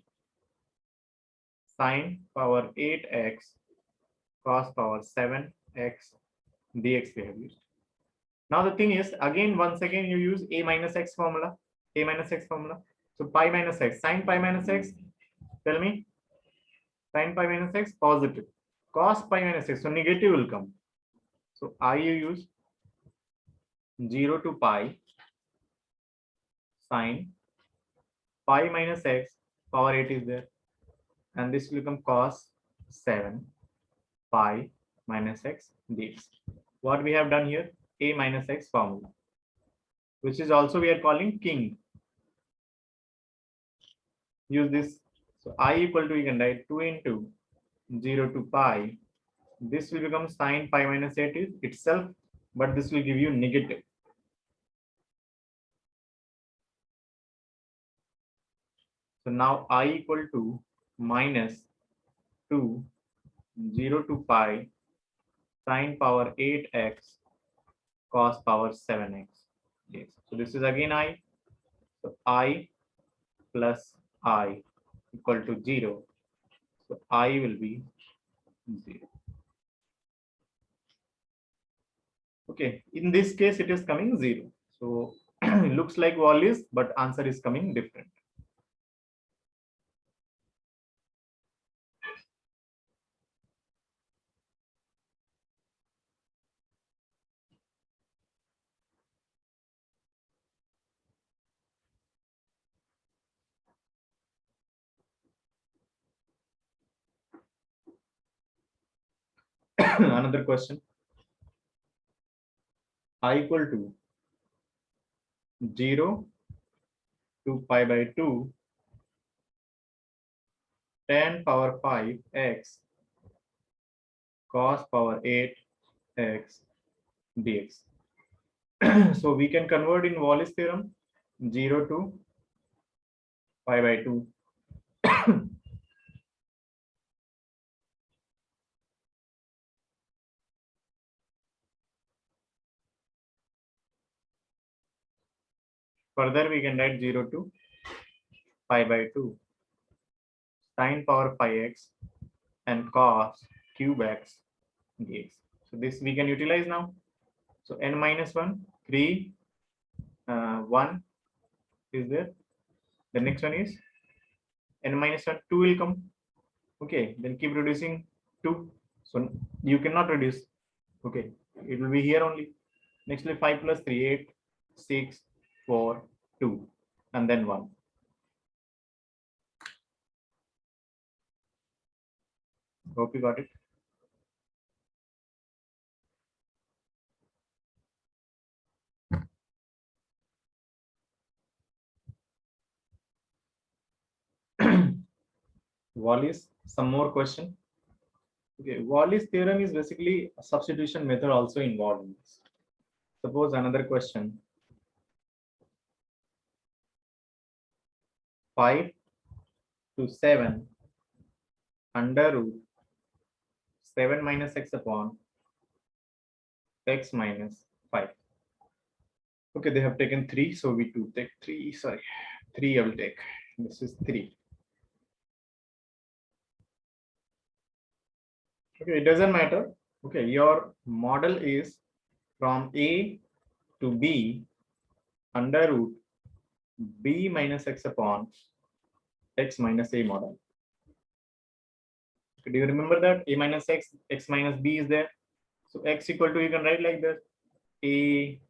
sine power 8x cos power 7x dx we have used. Now the thing is, again, once again you use a minus x formula, a minus x formula. So pi minus x, sine pi minus x, tell me, sine pi minus x positive, cos pi minus x, so negative will come. So I you use 0 to pi sine pi minus x power 8 is there, and this will become cos 7 pi minus x dx. What we have done here, a minus x formula, which is also we are calling king. Use this. So I equal to, you can write 2 into 0 to pi. This will become sine pi minus 8 is itself, but this will give you negative. So now I equal to minus 2, 0 to pi sine power 8x cos power 7x. Yes. So this is again I. So I plus I equal to 0. So I will be 0. Okay. In this case, it is coming 0. So it looks like wall is, but answer is coming different. Another question. I equal to 0 to pi by 2 tan power 5 x cos power 8 x dx. So we can convert in Wallis theorem 0 to pi by 2. Further, we can write 0 to pi by 2 sin power pi x and cos cube x dx. So this we can utilize now. So n minus 1, 3, 1 is there. The next one is n minus 1, 2 will come. Okay, then keep reducing 2. So you cannot reduce. Okay, it will be here only. Next, 5 plus 3, 8, 6, 4, 2, and then 1. Hope you got it. Wallis, some more question. Okay, Wallis theorem is basically a substitution method also involved in this. Suppose another question. 5 to 7 under root 7 minus x upon x minus 5. Okay, they have taken 3, so we do take 3. Sorry, 3 I will take. This is 3. Okay, it doesn't matter. Okay, your model is from A to B under root B minus x upon x minus A model. Okay, do you remember that A minus x, x minus B is there? So x equal to, you can write like this, A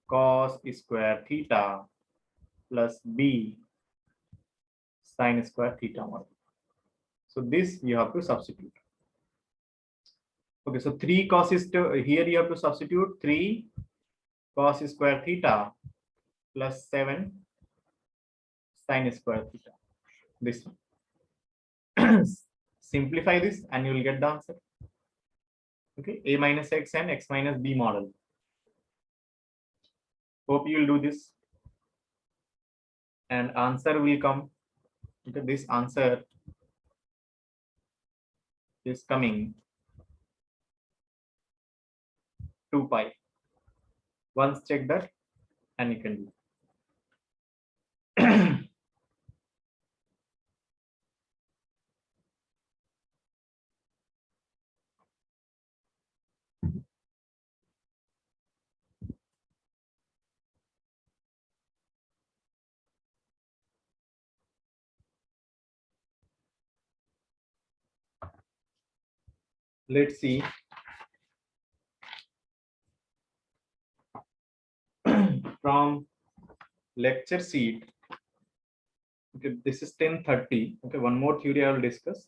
cos square theta plus B sin square theta model. So this you have to substitute. Okay, so 3 cos is here you have to substitute 3 cos square theta plus 7 sin square theta. This one. Simplify this and you will get the answer. Okay, A minus x and x minus B model. Hope you will do this. And answer will come. Okay, this answer is coming 2 pi. Once check that and you can do. Let's see. From lecture sheet. Okay, this is 10:30. Okay, one more theory I will discuss,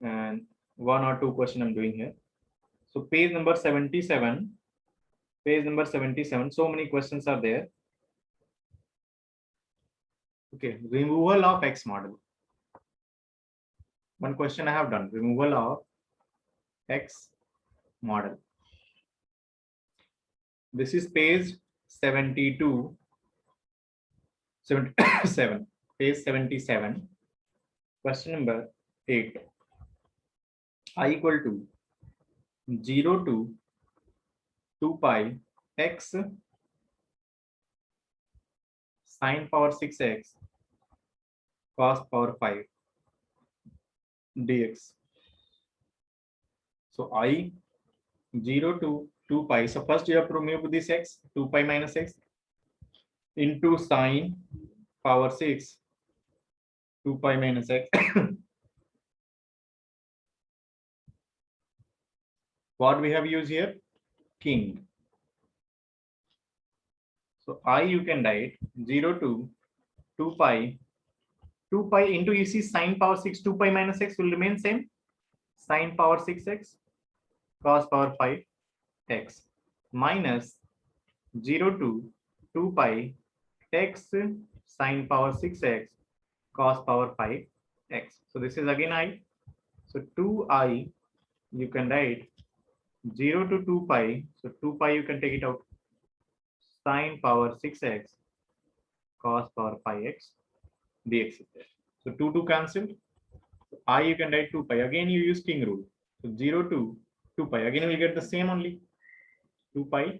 and 1 or 2 question I'm doing here. So page number 77. Page number 77. So many questions are there. Okay, removal of X model. One question I have done. Removal of X model. This is page 72. 77. Page 77. Question number 8. I equal to 0 to 2 pi x sine power 6x cos power 5 dx. So I 0 to 2 pi. So first you have to remove this x, 2 pi minus x into sine power 6, 2 pi minus x. What we have used here? King. So I you can write 0 to 2 pi. 2 pi into, you see, sine power 6, 2 pi minus x will remain same. Sine power 6x cos power 5 x minus 0 to 2 pi x sine power 6x cos power 5 x. So this is again I. So 2I you can write 0 to 2 pi. So 2 pi you can take it out. Sine power 6x cos power 5x dx is there. So 2 cancelled. So I you can write 2 pi. Again you use king rule. So 0 to 2 pi. Again we get the same only. 2 pi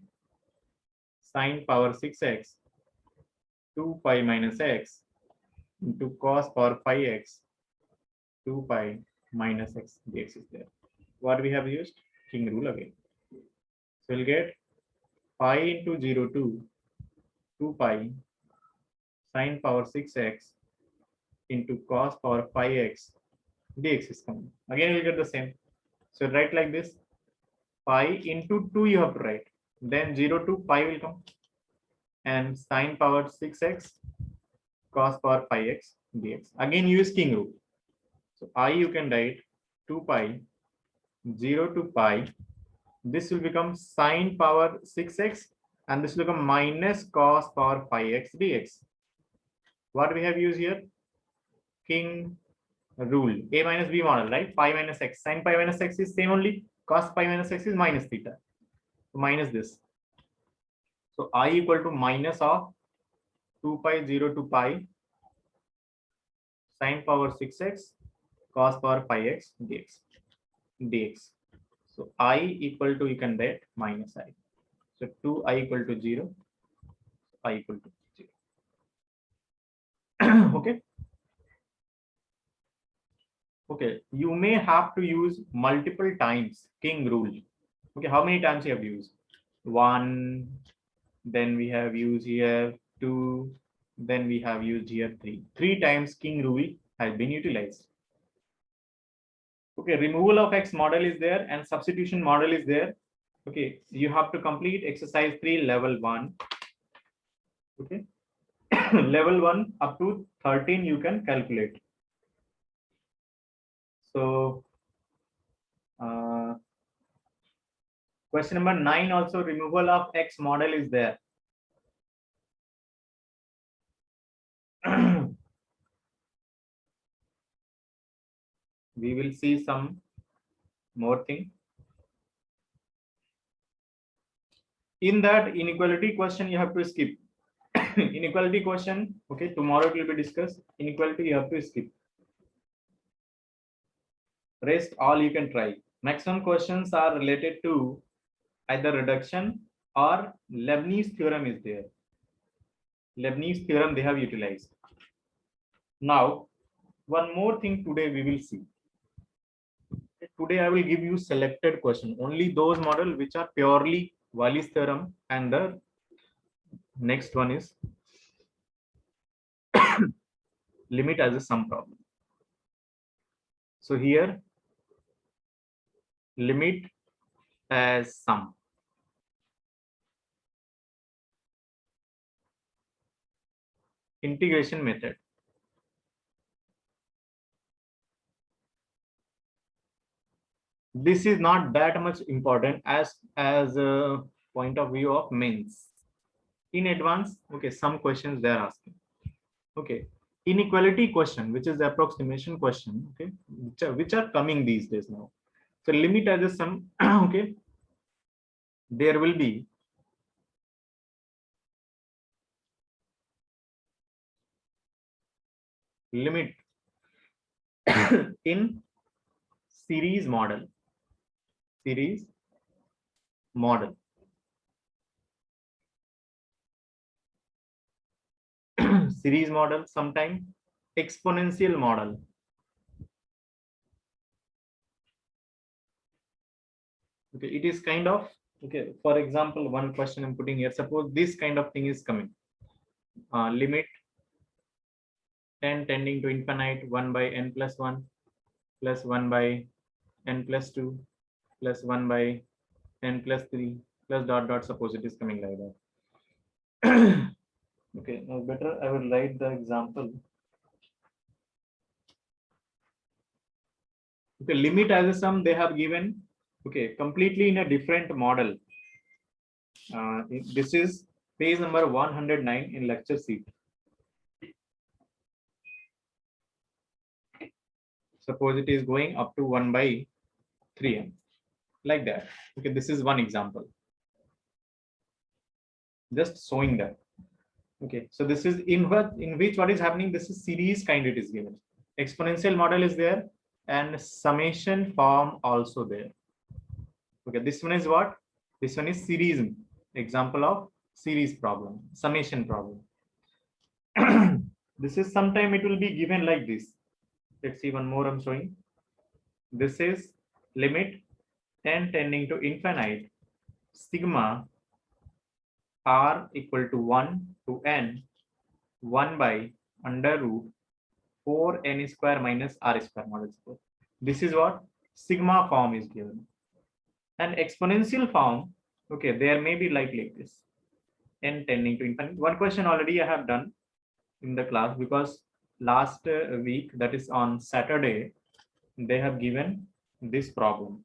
sine power 6x 2 pi minus x into cos power 5x 2 pi minus x dx is there. What we have used? King rule again. So we'll get pi into 0 to 2 pi sine power 6x into cos power 5x dx is coming. Again, we'll get the same. So write like this, pi into 2 you have to write. Then 0 to pi will come. And sine power 6x cos power 5x dx. Again, use king rule. So I you can write 2 pi 0 to pi. This will become sine power 6x and this will become minus cos power 5x dx. What we have used here? King rule. A minus B model, right? Pi minus x. Sine pi minus x is same only. Cos pi minus x is minus theta. So minus this. So I equal to minus of 2 pi 0 to pi sine power 6x cos power 5x dx. So I equal to, you can write minus I. So 2I equal to 0, I equal to 0. Okay. Okay, you may have to use multiple times king rule. Okay, how many times you have used? 1, then we have used here 2, then we have used here 3. 3 times king rule has been utilized. Okay, removal of x model is there and substitution model is there. Okay, you have to complete exercise 3 level 1. Okay, level 1 up to 13 you can calculate. So question number 9 also, removal of x model is there. We will see some more thing. In that inequality question, you have to skip. Inequality question, okay, tomorrow it will be discussed. Inequality you have to skip. Rest all you can try. Maximum questions are related to either reduction or Leibniz theorem is there. Leibniz theorem they have utilized. Now, one more thing today we will see. Today I will give you selected question, only those model which are purely Wallis theorem, and the next one is limit as a sum problem. So here limit as sum. Integration method. This is not that much important as a point of view of mains. In advance, okay, some questions they are asking. Okay, inequality question, which is the approximation question, okay, which are coming these days now. So limit as a sum, okay, there will be limit in series model. Series model. Series model, sometime exponential model. Okay, it is kind of, okay, for example, one question I'm putting here, suppose this kind of thing is coming. Limit 10 tending to infinite 1 by n plus 1 plus 1 by n plus 2 plus 1 by n plus 3 plus dot dot, suppose it is coming like that. Okay, now better I will write the example. Okay, limit as a sum they have given, okay, completely in a different model. This is page number 109 in lecture sheet. Suppose it is going up to 1 by 3n, like that. Okay, this is one example. Just showing that. Okay, so this is in which what is happening, this is series kind it is given. Exponential model is there and summation form also there. Okay, this one is what? This one is series, example of series problem, summation problem. This is sometime it will be given like this. Let's see one more I'm showing. This is limit n tending to infinite sigma r equal to 1 to n 1 by under root 4n square minus r square model square. This is what sigma form is given. And exponential form, okay, there may be like this, n tending to infinity. One question already I have done in the class, because last week, that is on Saturday, they have given this problem.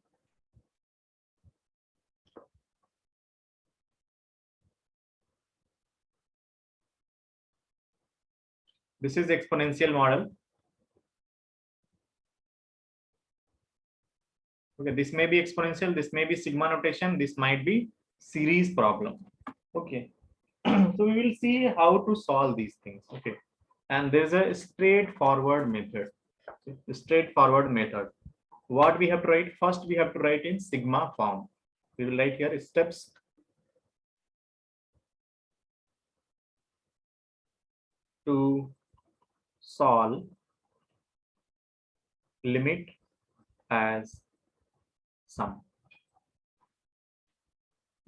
This is exponential model. Okay, this may be exponential, this may be sigma notation, this might be series problem. Okay, so we will see how to solve these things. Okay, and there's a straightforward method. Straightforward method. What we have to write? First, we have to write in sigma form. We will write here steps to solve limit as sum.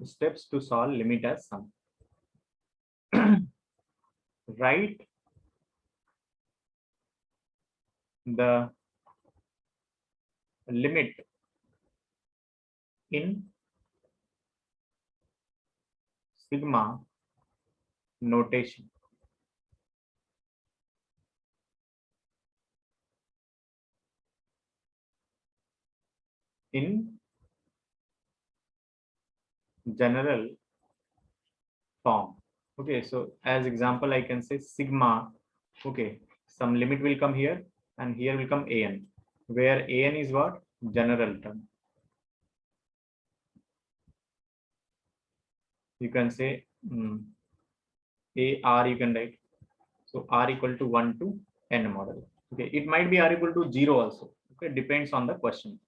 Steps to solve limit as sum. Write the limit in sigma notation. In general form. Okay, so as example, I can say sigma. Okay, some limit will come here, and here will come an, where an is what? General term. You can say ar, you can write. So r equal to 1 to n model. Okay, it might be r equal to 0 also. Okay, depends on the question.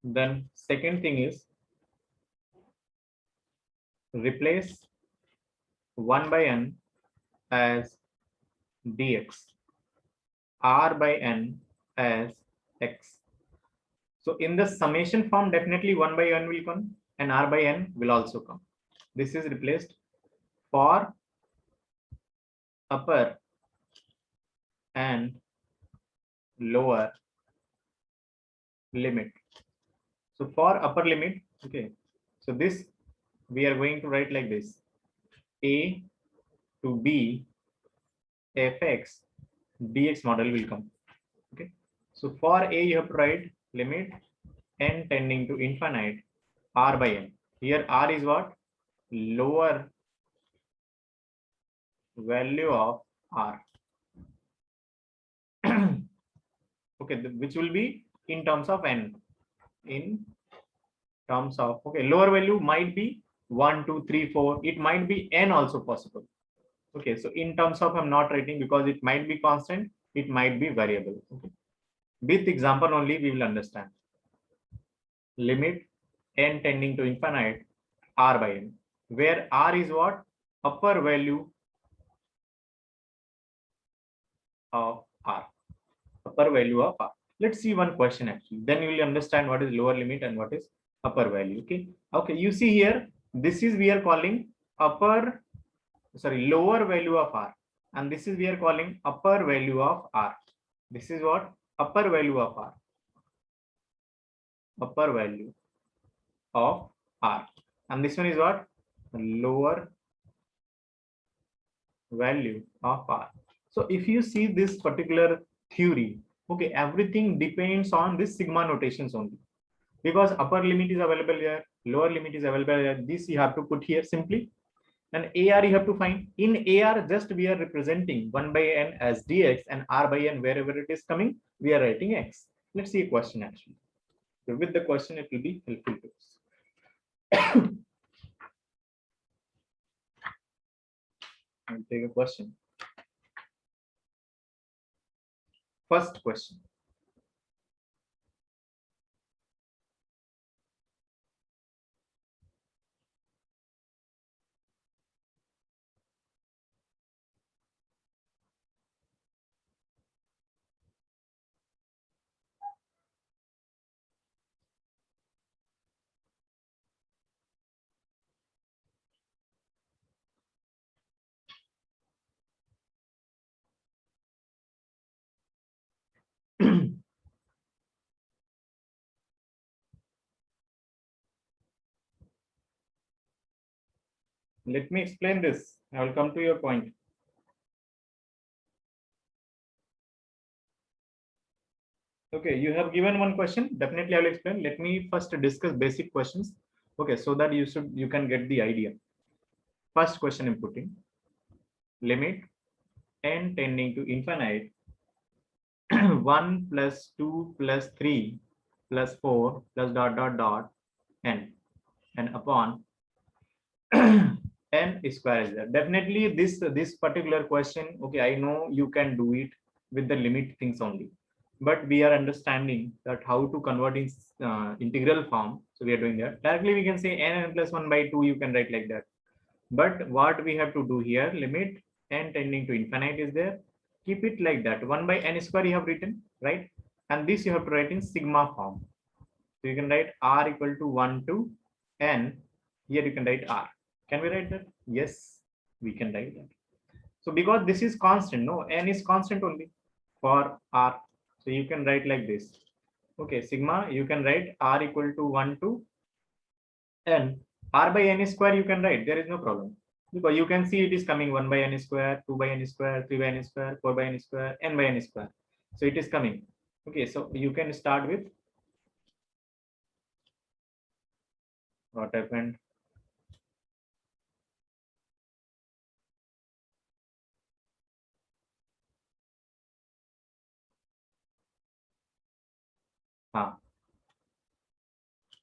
Then second thing is replace 1 by n as dx, r by n as x. So in the summation form, definitely 1 by n will come and r by n will also come. This is replaced for upper and lower limit. So for upper limit, okay, so this we are going to write like this: a to b fx dx model will come. Okay, so for a you have to write limit n tending to infinite r by n. Here r is what? Lower value of r. Okay, which will be in terms of n. In terms of, okay, lower value might be 1 2 3 4, it might be n also possible. Okay, so in terms of, I'm not writing because it might be constant, it might be variable. Okay, with example only we will understand. Limit n tending to infinite r by n, where r is what? Upper value of r. Upper value of r. Let's see one question actually, then you will understand what is lower limit and what is upper value. Okay, okay, you see here, this is we are calling upper, sorry, lower value of r, and this is we are calling upper value of r. This is what? Upper value of r. Upper value of r, and this one is what? Lower value of r. So if you see this particular theory, okay, everything depends on this sigma notations only, because upper limit is available here, lower limit is available here. This you have to put here simply, and ar you have to find. In ar, just we are representing 1 by n as dx, and r by n wherever it is coming, we are writing x. Let's see a question actually. So with the question, it will be helpful to us. I'll take a question. First question. Let me explain this. I will come to your point. Okay, you have given one question. Definitely I will explain. Let me first discuss basic questions. Okay, so that you can get the idea. First question I'm putting. Limit n tending to infinite 1 plus 2 plus 3 plus 4 plus dot dot dot n and upon n square is there. Definitely this particular question, okay, I know you can do it with the limit things only, but we are understanding that how to convert in integral form. So we are doing that directly. We can say n plus 1 by 2, you can write like that. But what we have to do here, limit n tending to infinite is there, keep it like that. 1 by n square you have written, right? And this you have to write in sigma form. So you can write r equal to 1 to n. Here you can write r. Can we write that? Yes, we can write that. So because this is constant, no, n is constant only for r. So you can write like this. Okay, sigma, you can write r equal to 1 to n. R by n square you can write. There is no problem. Because you can see it is coming 1 by n square, 2 by n square, 3 by n square, 4 by n square, n by n square. So it is coming. Okay, so you can start with what happened.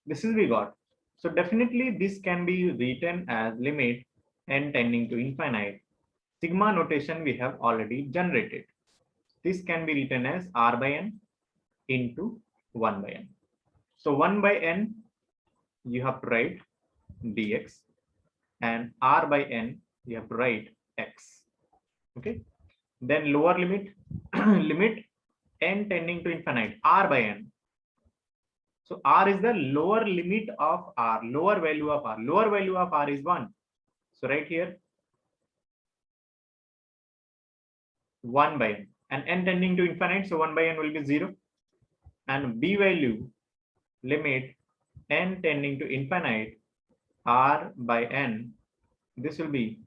This is we got. So definitely this can be written as limit n tending to infinite. Sigma notation we have already generated. This can be written as r by n into 1 by n. So 1 by n you have to write dx, and r by n you have to write x. Okay. Then lower limit limit n tending to infinite r by n. So r is the lower limit of r, lower value of r. Lower value of r is 1. So right here 1 by n, and n tending to infinite, so 1 by n will be 0. And b value limit n tending to infinite r by n, this will be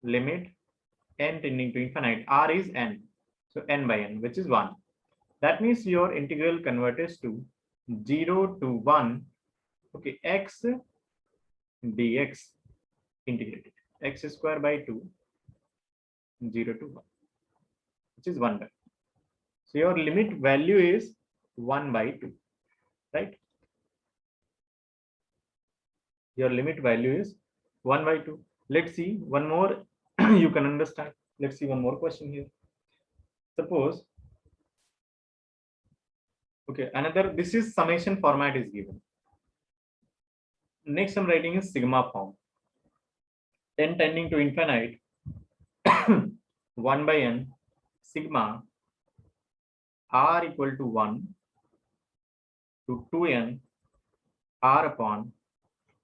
limit n tending to infinite, r is n, so n by n, which is 1. That means your integral converts to 0 to 1. Okay, x dx integrated, x square by 2, 0 to 1, which is 1 by. So your limit value is 1 by 2, right? Your limit value is 1 by 2. Let's see one more. You can understand. Let's see one more question here. Suppose, okay, another, this is summation format is given. Next I'm writing is sigma form. n tending to infinite 1 by n sigma r equal to 1 to 2n r upon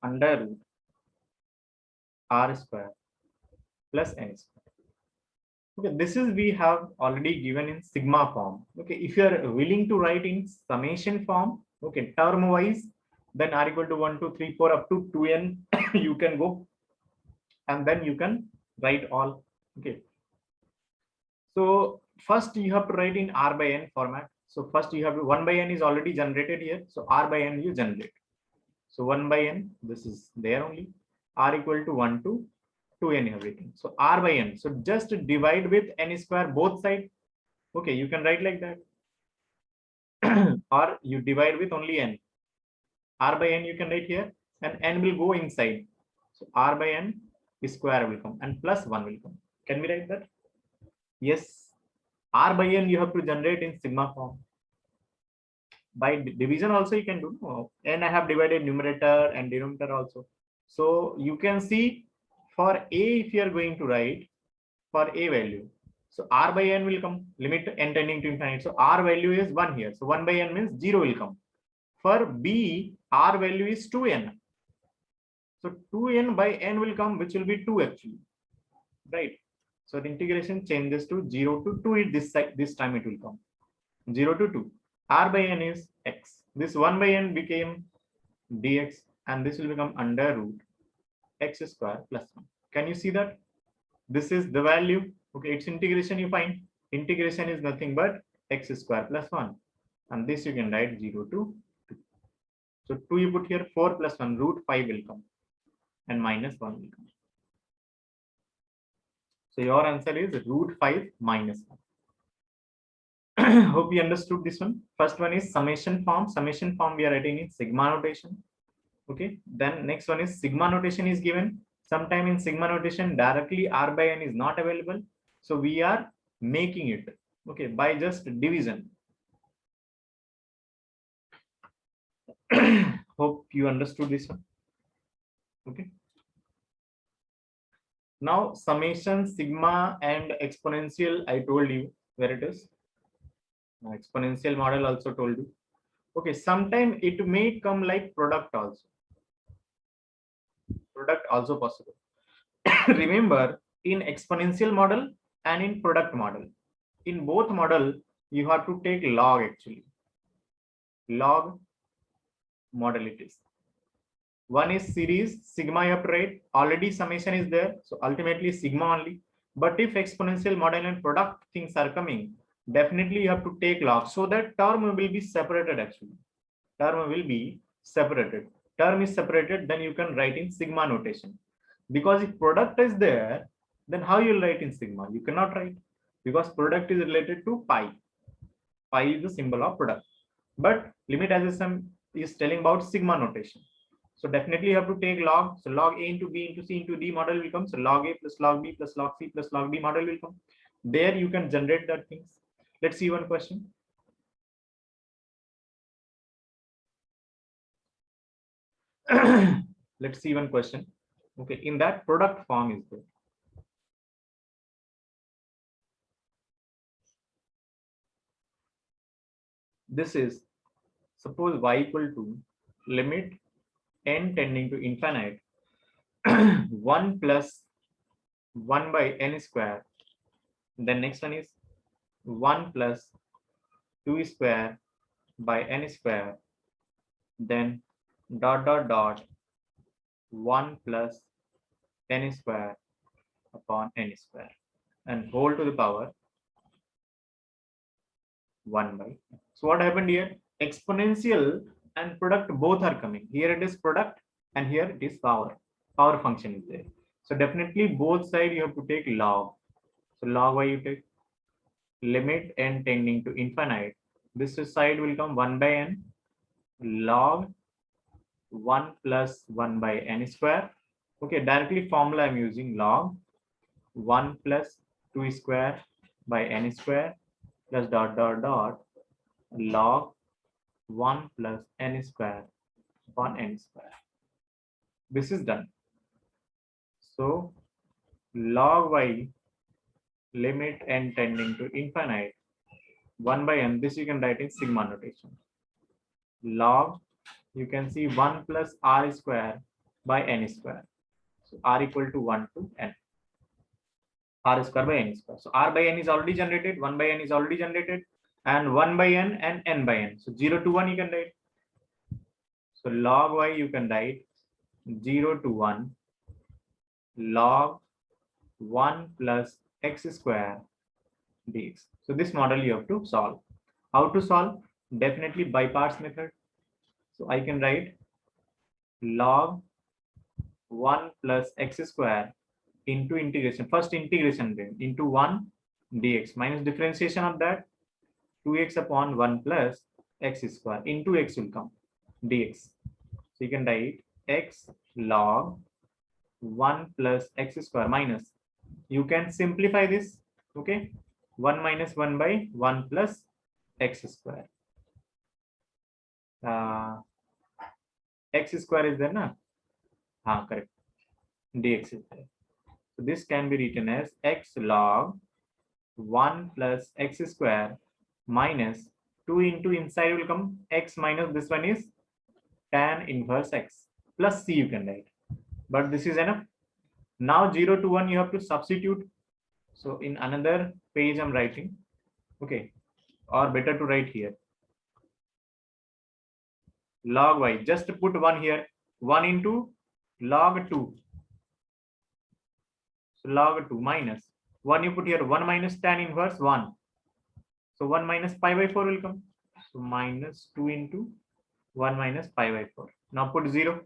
under root r square plus n square. Okay, this is we have already given in sigma form. Okay, if you are willing to write in summation form, okay, term wise, then r equal to 1 2 3 4 up to 2n you can go, and then you can write all. Okay, so first you have to write in r by n format. So first you have to, 1 by n is already generated here, so r by n you generate. So 1 by n, this is there only, r equal to 1 to 2n everything. So r by n, so just divide with n square both sides. Okay, you can write like that. Or you divide with only n. R by n you can write here, and n will go inside. So r by n square will come, and plus 1 will come. Can we write that? Yes. R by n you have to generate in sigma form. By division also you can do. And I have divided numerator and denominator also. So you can see for a, if you are going to write for a value, so r by n will come, limit n tending to infinite. So r value is 1 here. So 1 by n means 0 will come. For b, r value is 2n. So 2n by n will come, which will be 2 actually, right? So the integration changes to 0 to 2. This time it will come 0 to 2. R by n is x. This 1 by n became dx, and this will become under root x square plus 1. Can you see that? This is the value. Okay, its integration you find. Integration is nothing but x square plus 1. And this you can write 0 to 2. So 2 you put here, 4 plus 1, root 5 will come. And minus 1 will come. So your answer is root 5 minus 1. Hope you understood this one. First one is summation form. Summation form we are writing in sigma notation. Okay. Then next one is sigma notation is given. Sometime in sigma notation directly r by n is not available. So we are making it, okay, by just division. Hope you understood this one. Okay. Now summation, sigma and exponential, I told you where it is. Exponential model also told you. Okay, sometime it may come like product also. Product also possible. Remember, in exponential model and in product model, in both model you have to take log actually. Log modalities. One is series, sigma you have to write. Already summation is there, so ultimately sigma only. But if exponential model and product things are coming, definitely you have to take log, so that term will be separated actually. Term will be separated. Term is separated, then you can write in sigma notation. Because if product is there, then how you will write in sigma? You cannot write, because product is related to pi. Pi is the symbol of product. But limit as sum is telling about sigma notation. So definitely you have to take log. So log a into b into c into d model will come. So log a plus log b plus log c plus log d model will come. There you can generate that things. Let's see one question. Let's see one question. Okay, in that product form is there. This is, suppose y equal to limit n tending to infinite 1 plus 1 by n square. Then next one is 1 plus 2 square by n square. Then dot dot dot 1 plus n square upon n square and whole to the power 1 by. So what happened here? Exponential and product both are coming. Here it is product and here it is power. Power function is there. So definitely both sides you have to take log. So log y you take limit n tending to infinite. This side will come 1 by n log 1 plus 1 by n square. Okay, directly formula I'm using log 1 plus 2 square by n square plus dot dot dot log 1 plus n square upon n square. This is done. So log y limit n tending to infinite 1 by n, this you can write in sigma notation. Log, you can see 1 plus r square by n square. So r equal to 1 to n. R square by n square. So r by n is already generated, 1 by n is already generated, and 1 by n and n by n. So 0 to 1 you can write. So log y you can write 0 to 1 log 1 plus x square dx. So this model you have to solve. How to solve? Definitely by parts method. So I can write log 1 plus x square into integration. First integration then into 1 dx minus differentiation of that 2x upon 1 plus x square into x will come dx. So you can write x log 1 plus x square minus. You can simplify this. Okay, 1 minus 1 by 1 plus x square. X square is there, na? Correct. Dx is there. So this can be written as x log 1 plus x square minus 2 into inside will come x minus this one is tan inverse x plus c you can write. But this is enough. Now 0 to 1 you have to substitute. So in another page I'm writing. Okay, or better to write here. Log y, just put 1 here. 1 into log 2. So log 2 minus 1, you put here 1 minus tan inverse 1. So 1 minus pi by 4 will come. So minus 2 into 1 minus pi by 4. Now put 0.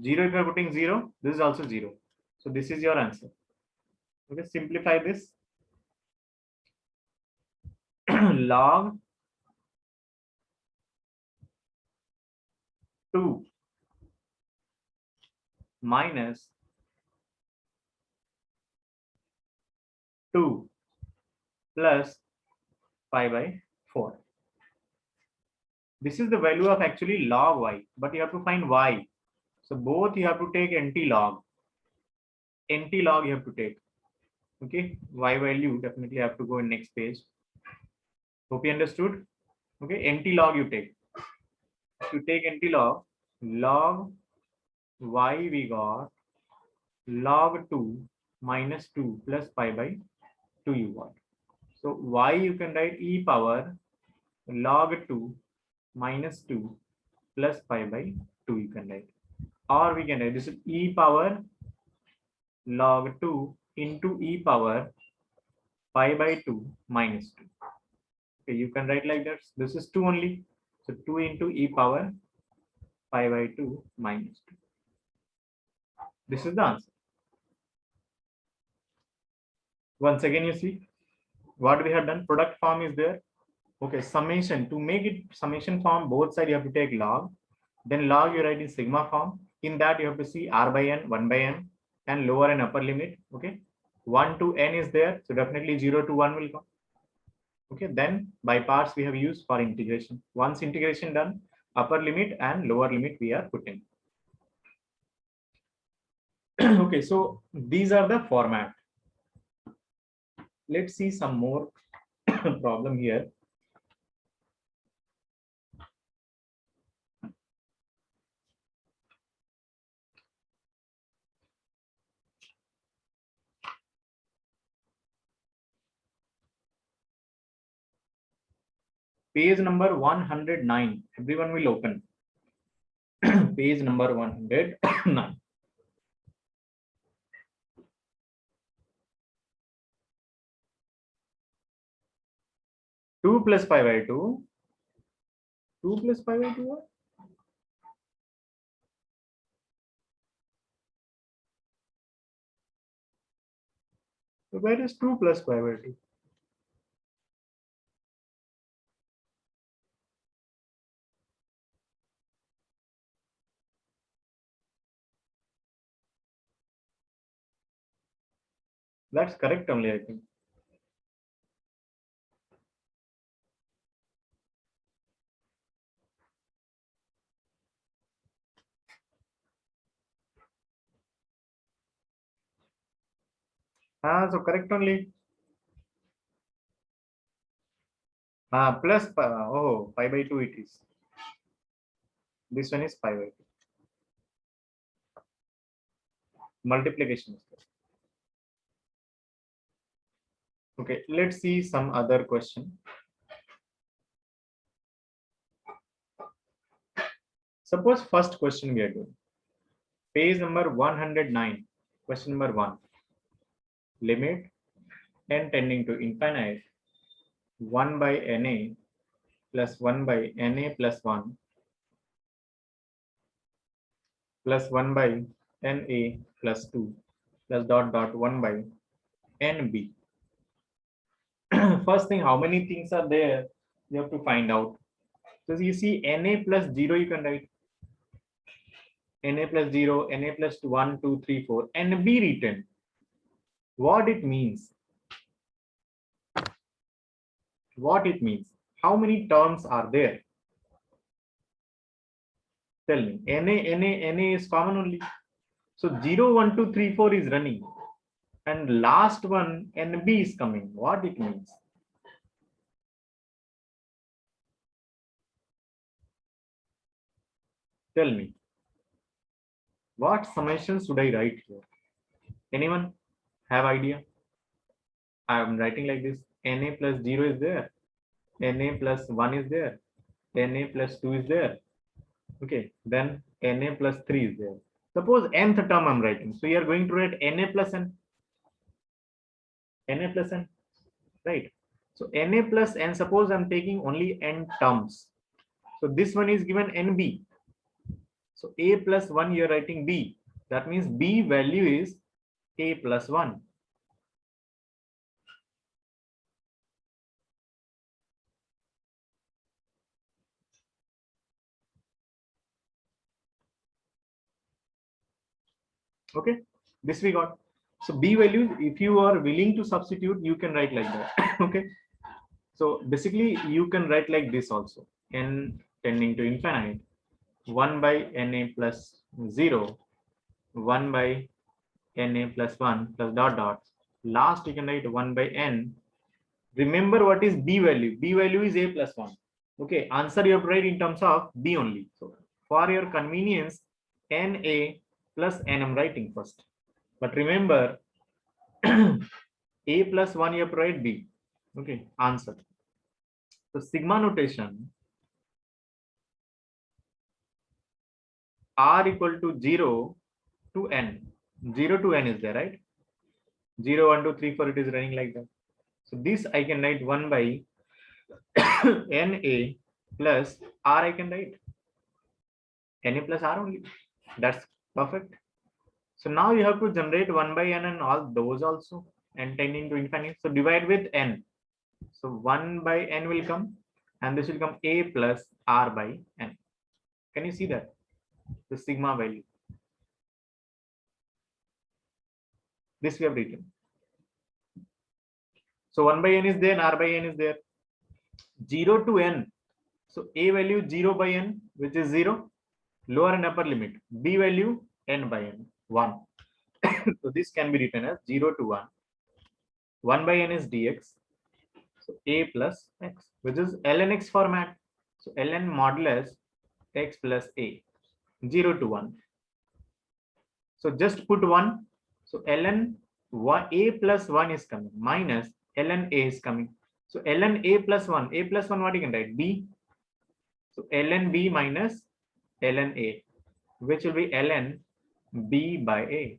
0, if you are putting 0, this is also 0. So this is your answer. Okay, simplify this. Log 2 minus 2 plus pi by 4. This is the value of actually log y, but you have to find y. So both you have to take anti-log. Anti-log you have to take. Okay, y value definitely have to go in next page. Hope you understood. Okay, anti-log you take. If you take anti-log, log y we got log 2 minus 2 plus pi by 2 you got. So y you can write e power log 2 minus 2 plus pi by 2 you can write. Or we can write this is e power log 2 into e power pi by 2 minus 2. Okay, you can write like that. This is 2 only. So 2 into e power pi by 2 minus 2. This is the answer. Once again, you see what we have done. Product form is there. Okay, summation. To make it summation form, both sides you have to take log. Then log you write in sigma form. In that you have to see r by n, 1 by n, and lower and upper limit. Okay, 1 to n is there. So definitely 0 to 1 will come. Okay, then by parts we have used for integration. Once integration done, upper limit and lower limit we are putting. Okay, so these are the format. Let's see some more problem here. Page number 109. Everyone will open. Page number 109. 2 plus pi by 2. 2 plus pi by 2 what? So where is 2 plus pi by 2? That's correct only, I think. So correct only. Plus pi by 2 it is. This one is pi by 2. Multiplication is there. Okay, let's see some other question. Suppose first question we are doing. Page number 109. Question number 1. Limit n tending to infinite 1 by na plus 1 by na plus 1 plus 1 by na plus 2 plus dot dot 1 by nb. First thing, how many things are there? You have to find out. So you see na plus 0 you can write. Na plus 0, na plus 1, 2, 3, 4, nb written. What it means? What it means? How many terms are there? Tell me. Na is common only. So 0, 1, 2, 3, 4 is running. And last one, NB is coming. What it means? Tell me. What summation should I write here? Anyone have idea? I am writing like this. Na plus 0 is there. Na plus 1 is there. Na plus 2 is there. Okay. Then Na plus 3 is there. Suppose nth term I'm writing. So you are going to write Na plus n. Na plus n, right? So Na plus n, suppose I'm taking only n terms. So this one is given nb. So a plus 1, you're writing b. That means b value is a plus 1. Okay, this we got. So b value, if you are willing to substitute, you can write like that. Okay, so basically you can write like this also. N tending to infinite, 1 by na plus 0, 1 by na plus 1 plus dot dot. Last you can write 1 by n. Remember what is b value? B value is a plus 1. Okay, answer you have to write in terms of b only. So for your convenience, na plus n I'm writing first. But remember, a plus 1 you have to write b. Okay, answer. So sigma notation, r equal to 0 to n. 0 to n is there, right? 0, 1, 2, 3, 4, it is running like that. So this I can write 1 by na plus r, I can write na plus r only. That's perfect. So now you have to generate 1 by n and all those also, and tending to infinite. So divide with n. So 1 by n will come, and this will come a plus r by n. Can you see that? The sigma value. This we have written. So 1 by n is there, and r by n is there. 0 to n. So a value 0 by n, which is 0, lower and upper limit. B value n by n, 1. So this can be written as 0 to 1. 1 by n is dx. So a plus x, which is ln x format. So ln modulus x plus a, 0 to 1. So just put 1. So ln a plus 1 is coming, minus ln a is coming. So ln a plus 1, what you can write? B. So ln b minus ln a, which will be ln b by a.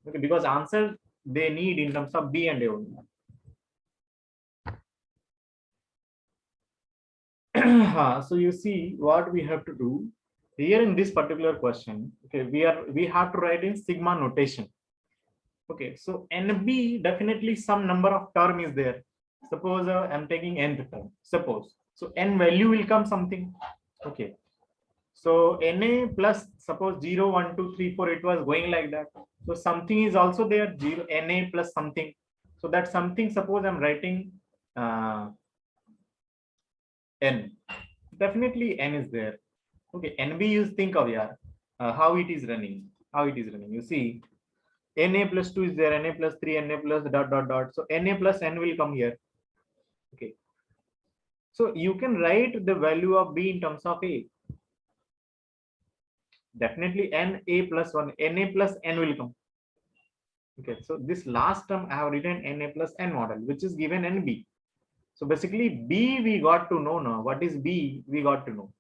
Okay, because answer they need in terms of b and a only. So you see what we have to do here in this particular question. Okay, we have to write in sigma notation. Okay, so nb, definitely some number of term is there. Suppose I'm taking nth term. Suppose so n value will come something. Okay, so na plus, suppose 0, 1, 2, 3, 4, it was going like that. So something is also there, 0 na plus something. So that something, suppose I'm writing n. Definitely n is there. Okay, nb you think of, yeah, how it is running. You see, na plus 2 is there, na plus 3, na plus dot dot dot. So na plus n will come here. Okay, so you can write the value of b in terms of a. Definitely n a plus 1, na plus n will come. Okay, so this last term I have written na plus n model, which is given nb. So basically b we got to know now. What is b? We got to know.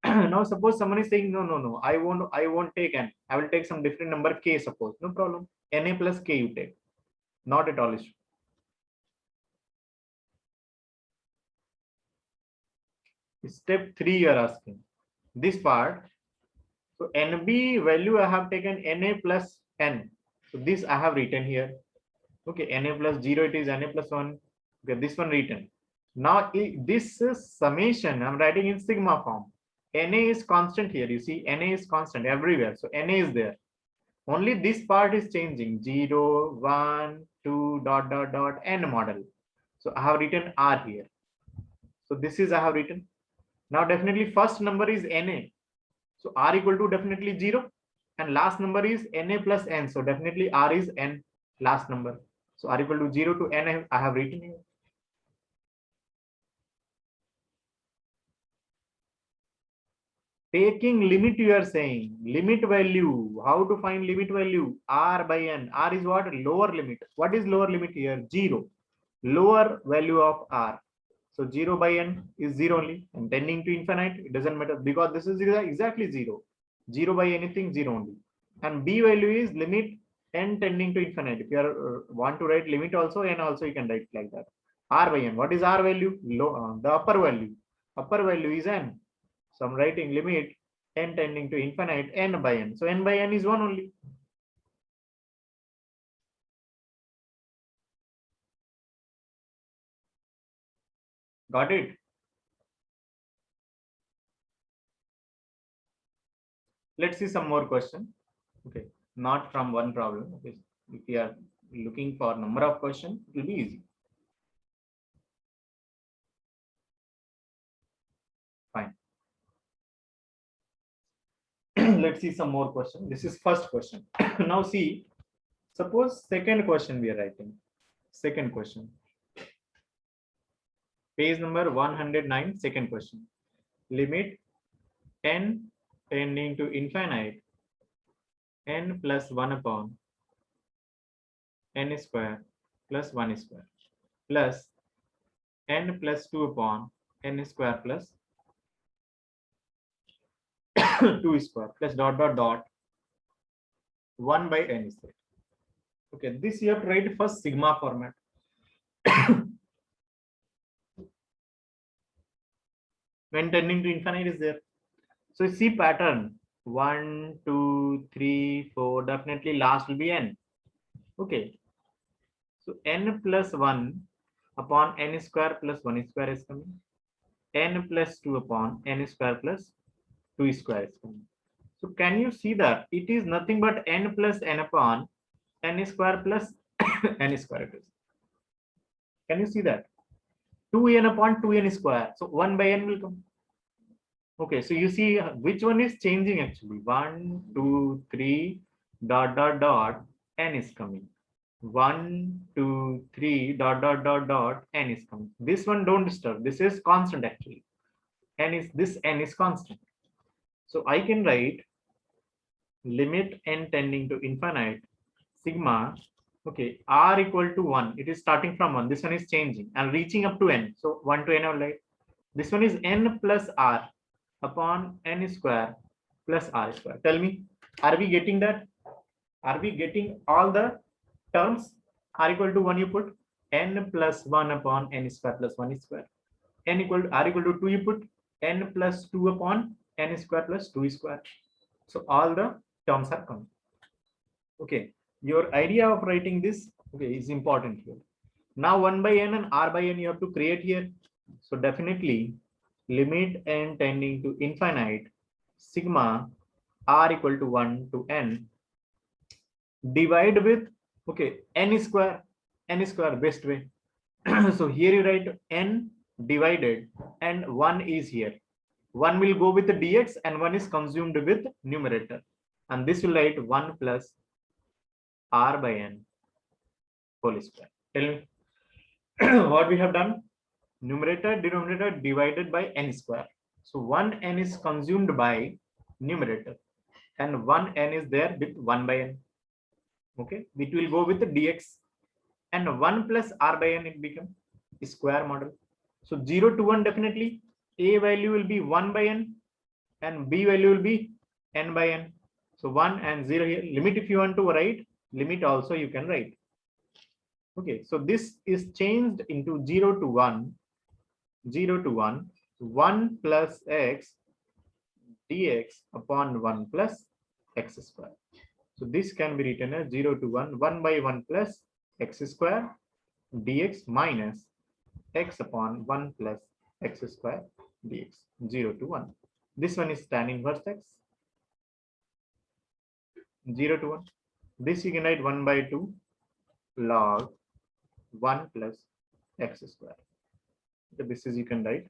Now suppose someone is saying no, I won't take n, I will take some different number k, suppose. No problem, na plus k you take, not at all issue. Step 3 you are asking this part. So nb value I have taken na plus n, so this I have written here. Okay, na plus 0 it is na plus 1. Okay, this one written. Now this is summation I'm writing in sigma form. Na is constant here, you see, na is constant everywhere, so na is there. Only this part is changing, 0, 1, 2, dot dot dot n model. So I have written r here. So this is I have written. Now definitely first number is na, so r equal to definitely 0, and last number is na plus n, so definitely r is n, last number. So r equal to 0 to n I have written here. Taking limit, you are saying limit value. How to find limit value? R by n. R is what? Lower limit. What is lower limit here? 0. Lower value of r. So 0 by n is 0 only, and tending to infinite, it doesn't matter because this is exactly 0. 0 by anything, 0 only. And b value is limit n tending to infinite. If you are want to write limit also, n also you can write like that. R by n. What is R value? The upper value. Upper value is n. So I'm writing limit n tending to infinite n by n. So n by n is 1 only. Got it? Let's see some more question. Okay, not from one problem. Okay, if you are looking for number of questions, it will be easy. Fine. Let's see some more question. This is first question. Now see, suppose second question we are writing. Second question. Page number 109, second question. Limit n tending to infinite n plus 1 upon n square plus 1 square plus n plus 2 upon n square plus 2 square plus dot dot dot 1 by n square. Okay, this you have to write first sigma format. When tending to infinite is there. So see pattern 1, 2, 3, 4. Definitely last will be n. Okay. So n plus 1 upon n square plus 1 square is coming. N plus 2 upon n square plus 2 square is coming. So can you see that it is nothing but n plus n upon n square plus n square it is. Can you see that? 2n upon 2n square. So 1 by n will come. Okay, so you see which one is changing actually. 1, 2, 3, dot, dot, dot, n is coming. 1, 2, 3, dot, dot, dot, dot, n is coming. This one don't disturb. This is constant actually. This n is constant. So I can write limit n tending to infinite sigma. Okay, r equal to 1. It is starting from 1. This one is changing and reaching up to n. So 1 to n, I'll write. This one is n plus r upon n square plus r square. Tell me, are we getting that? Are we getting all the terms? R equal to 1 you put n plus 1 upon n square plus 1 square. N equal to r equal to 2 you put n plus 2 upon n square plus 2 square. So all the terms are coming. Okay, your idea of writing this is important here. Now 1 by n and r by n you have to create here. So definitely limit n tending to infinite sigma r equal to 1 to n divide with n square best way. So here you write n divided and 1 is here. 1 will go with the dx and 1 is consumed with numerator, and this will write 1 plus r by n whole square. Tell me what we have done. Numerator denominator divided by n square. So 1 n is consumed by numerator and 1 n is there with 1 by n. Okay, it will go with the dx and 1 plus r by n it become square model. So 0 to 1 definitely a value will be 1 by n and b value will be n by n. So 1 and 0 here. Limit if you want to write limit also you can write. Okay, so this is changed into 0 to 1, 0 to 1, 1 plus x dx upon 1 plus x square. So this can be written as 0 to 1, 1 by 1 plus x square dx minus x upon 1 plus x square dx, 0 to 1. This one is tan inverse x, 0 to 1. This you can write 1 by 2 log 1 plus x square. So this is you can write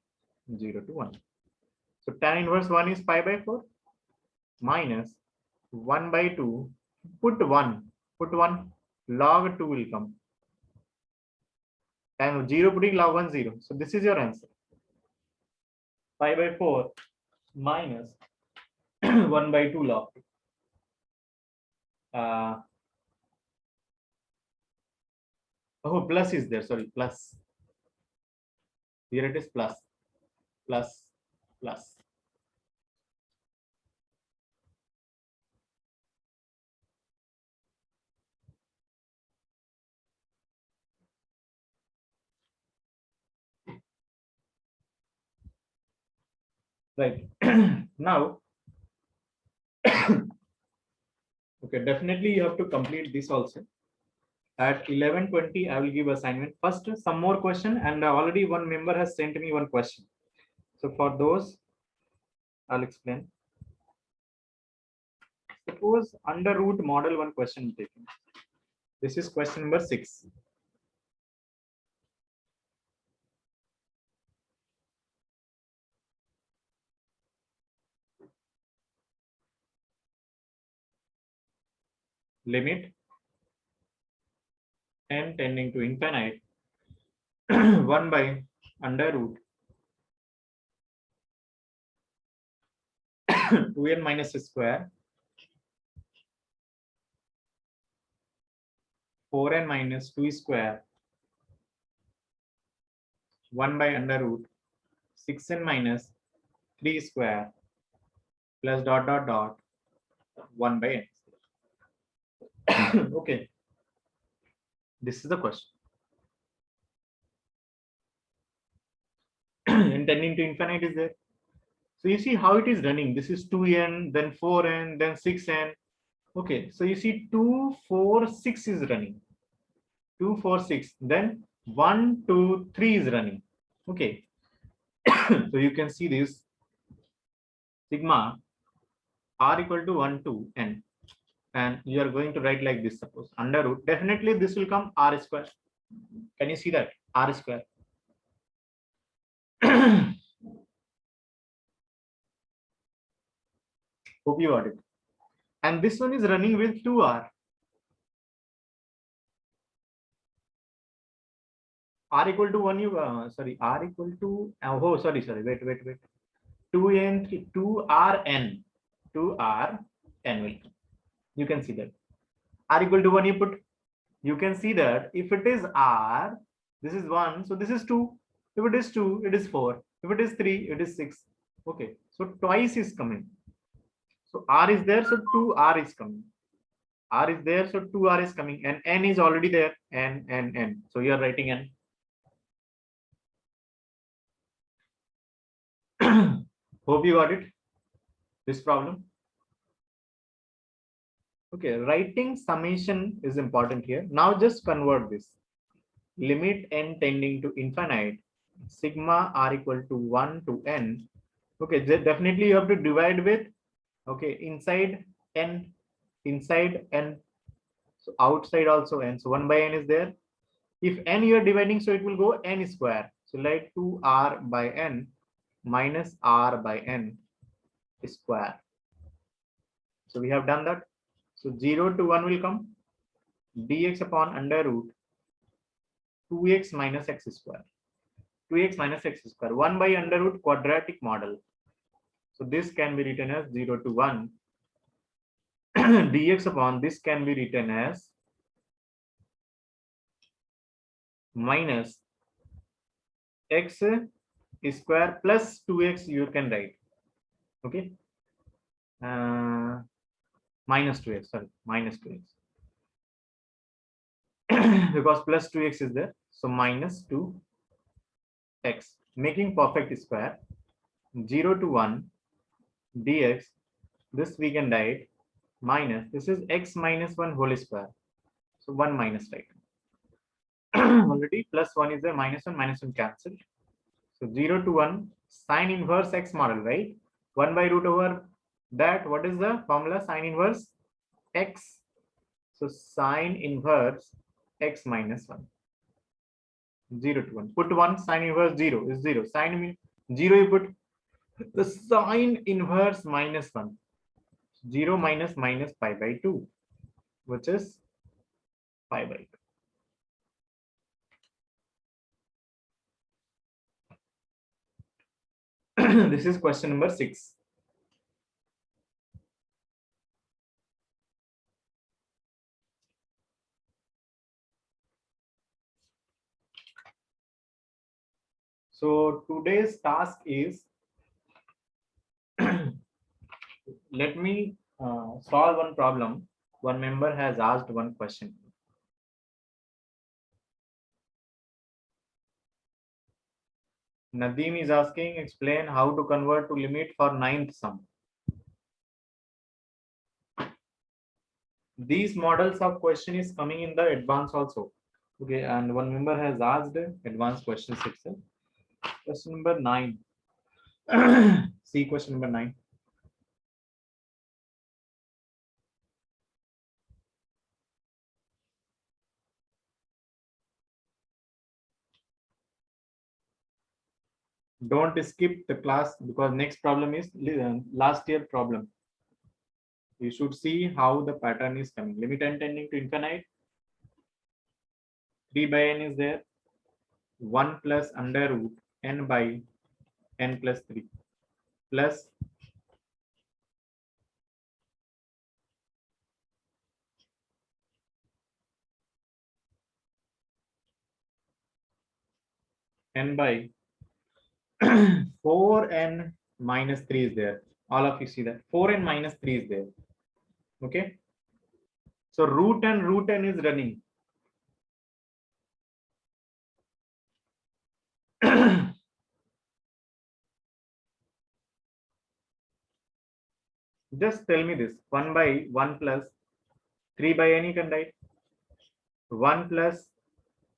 0 to 1. So tan inverse 1 is pi by 4 minus 1 by 2. Put 1 log 2 will come. And 0 putting log 1 0. So this is your answer. Pi by 4 minus 1 by 2 log 2. Oh, plus is there. Sorry, plus. Here it is plus. Plus. Right. Now, okay, definitely you have to complete this also. At 11:20, I will give assignment. First, some more question, and already one member has sent me one question. So for those, I'll explain. Suppose under root model one question taken. This is question number 6. Limit n tending to infinite 1 by under root 2n minus square 4n minus 2 square 1 by under root 6n minus 3 square plus dot dot dot 1 by n. Okay, this is the question. n tending to infinite is there. So you see how it is running. This is 2n, then 4n, then 6n. Okay, so you see 2, 4, 6 is running. 2, 4, 6. Then 1, 2, 3 is running. Okay. So you can see this sigma r equal to 1 to n. And you are going to write like this, suppose under root. Definitely this will come r square. Can you see that? R square. Hope you got it. And this one is running with 2r. R equal to 1, you sorry, r equal to oh sorry, wait. 2n 2rn 2rn will come. You can see that. R equal to 1 you put. You can see that if it is r, this is 1, so this is 2. If it is 2, it is 4. If it is 3, it is 6. Okay, so twice is coming. So r is there, so 2r is coming. R is there, so 2r is coming, and n is already there. N. So you are writing n. Hope you got it. This problem. Okay, writing summation is important here. Now just convert this. Limit n tending to infinite, sigma r equal to 1 to n. Okay, definitely you have to divide with, okay, inside n, so outside also n. So 1 by n is there. If n you are dividing, so it will go n square. So like 2r by n minus r by n square. So we have done that. So 0 to 1 will come dx upon under root 2x minus x square. 2x minus x square. 1 by under root quadratic model. So this can be written as 0 to 1 dx upon this can be written as minus x square plus 2x you can write. Okay. Minus 2x, sorry, minus 2x. Because plus 2x is there. So minus 2x, making perfect square. 0 to 1 dx, this we can write minus, this is x minus 1 whole square. So 1 minus, right? Already plus 1 is there, minus 1 cancelled. So 0 to 1 sine inverse x model, right? 1 by root over that, what is the formula? Sine inverse x. So sine inverse x minus 1. 0 to 1. Put 1, sine inverse 0 is 0. Sine 0 you put the sine inverse minus 1. 0 minus pi by 2, which is pi by 2. This is question number 6. So today's task is let me solve one problem. One member has asked one question. Nadeem is asking, explain how to convert to limit for ninth sum. These models of question is coming in the advance also. Okay, and one member has asked advanced questions itself. Question number 9. See question number 9. Don't skip the class because next problem is last year problem. You should see how the pattern is coming. Limit n tending to infinite. 3 by n is there. 1 plus under root n by n plus 3 plus n by 4n minus 3 is there. All of you see that 4n minus 3 is there. Okay. So root n is running. Just tell me this 1 by 1 plus 3 by n you can write 1 plus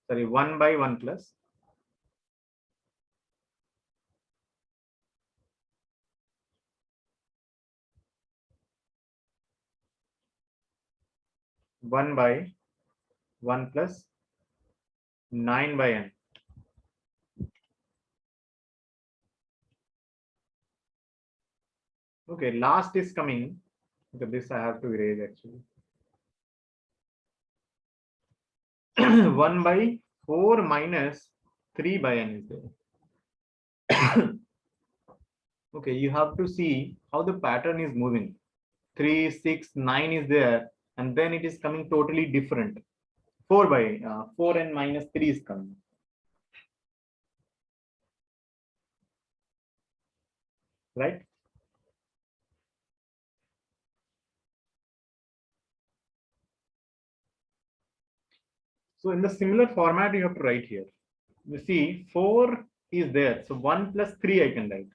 1 by 1 plus 1 by 1 plus 9 by n. Okay, last is coming. Okay, this I have to erase actually. 1 by 4 minus 3 by n is there. Okay, you have to see how the pattern is moving. 3, 6, 9 is there, and then it is coming totally different. 4 by 4 and minus 3 is coming. Right? So in the similar format, you have to write here. You see, 4 is there. So 1 plus 3 I can write.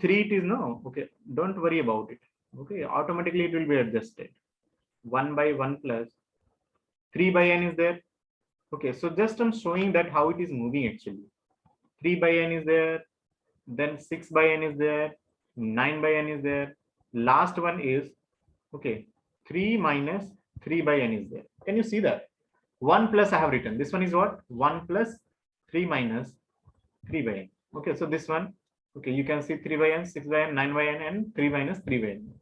3 it is no. Okay, don't worry about it. Okay, automatically it will be adjusted. 1 by 1 plus 3 by n is there. Okay, so just I'm showing that how it is moving actually. 3 by n is there, then 6 by n is there, 9 by n is there. Last one is okay, 3 minus 3 by n is there. Can you see that? 1 plus I have written. This one is what? 1 plus 3 minus 3 by n. Okay, so this one, okay, you can see 3 by n, 6 by n, 9 by n, and 3 minus 3 by n.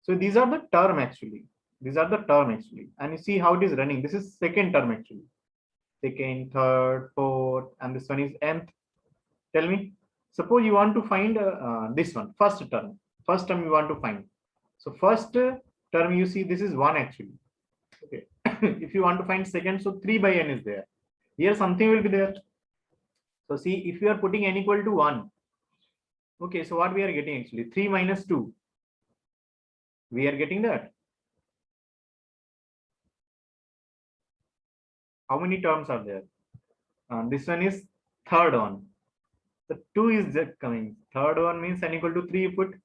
So these are the term actually. These are the term actually. And you see how it is running. This is second term actually. Second, third, fourth, and this one is nth. Tell me. Suppose you want to find this one, first term. First term you want to find. So first term you see this is 1 actually. Okay. If you want to find second, so 3 by n is there. Here something will be there. So see, if you are putting n equal to 1, okay, so what we are getting actually 3 minus 2. We are getting that. How many terms are there? This one is third one. The 2 is just coming. Third one means n equal to 3 you put.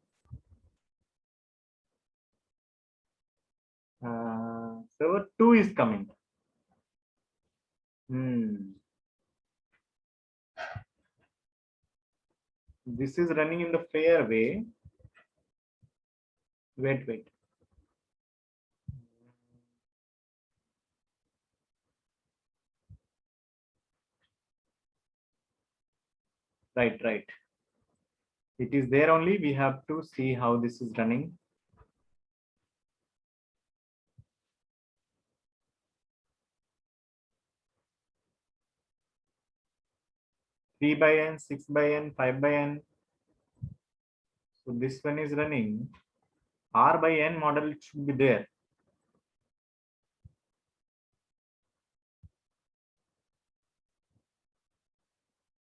So 2 is coming. This is running in the fair way. Wait. Right. It is there only. We have to see how this is running. Three by n, 6 by n, 5 by n. So this one is running. R by n model should be there.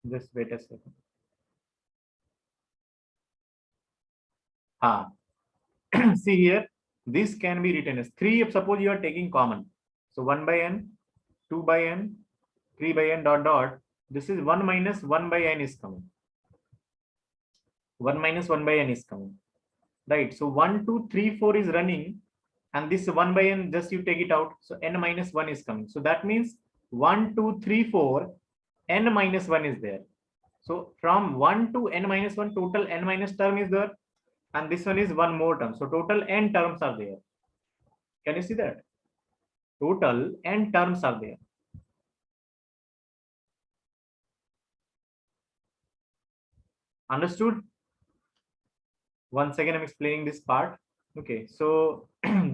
Just wait a second. See here, This can be written as 3 if suppose you are taking common. So 1 by n, 2 by n, 3 by n dot dot. This is 1 minus 1 by n is coming. 1 minus 1 by n is coming. Right. So 1, 2, 3, 4 is running. And this 1 by n, just you take it out. So n minus 1 is coming. So that means 1, 2, 3, 4, n minus 1 is there. So from 1 to n minus 1, total n minus term is there. And this one is one more term. So total n terms are there. Can you see that? Total n terms are there. Understood? Once again, I'm explaining this part. Okay, so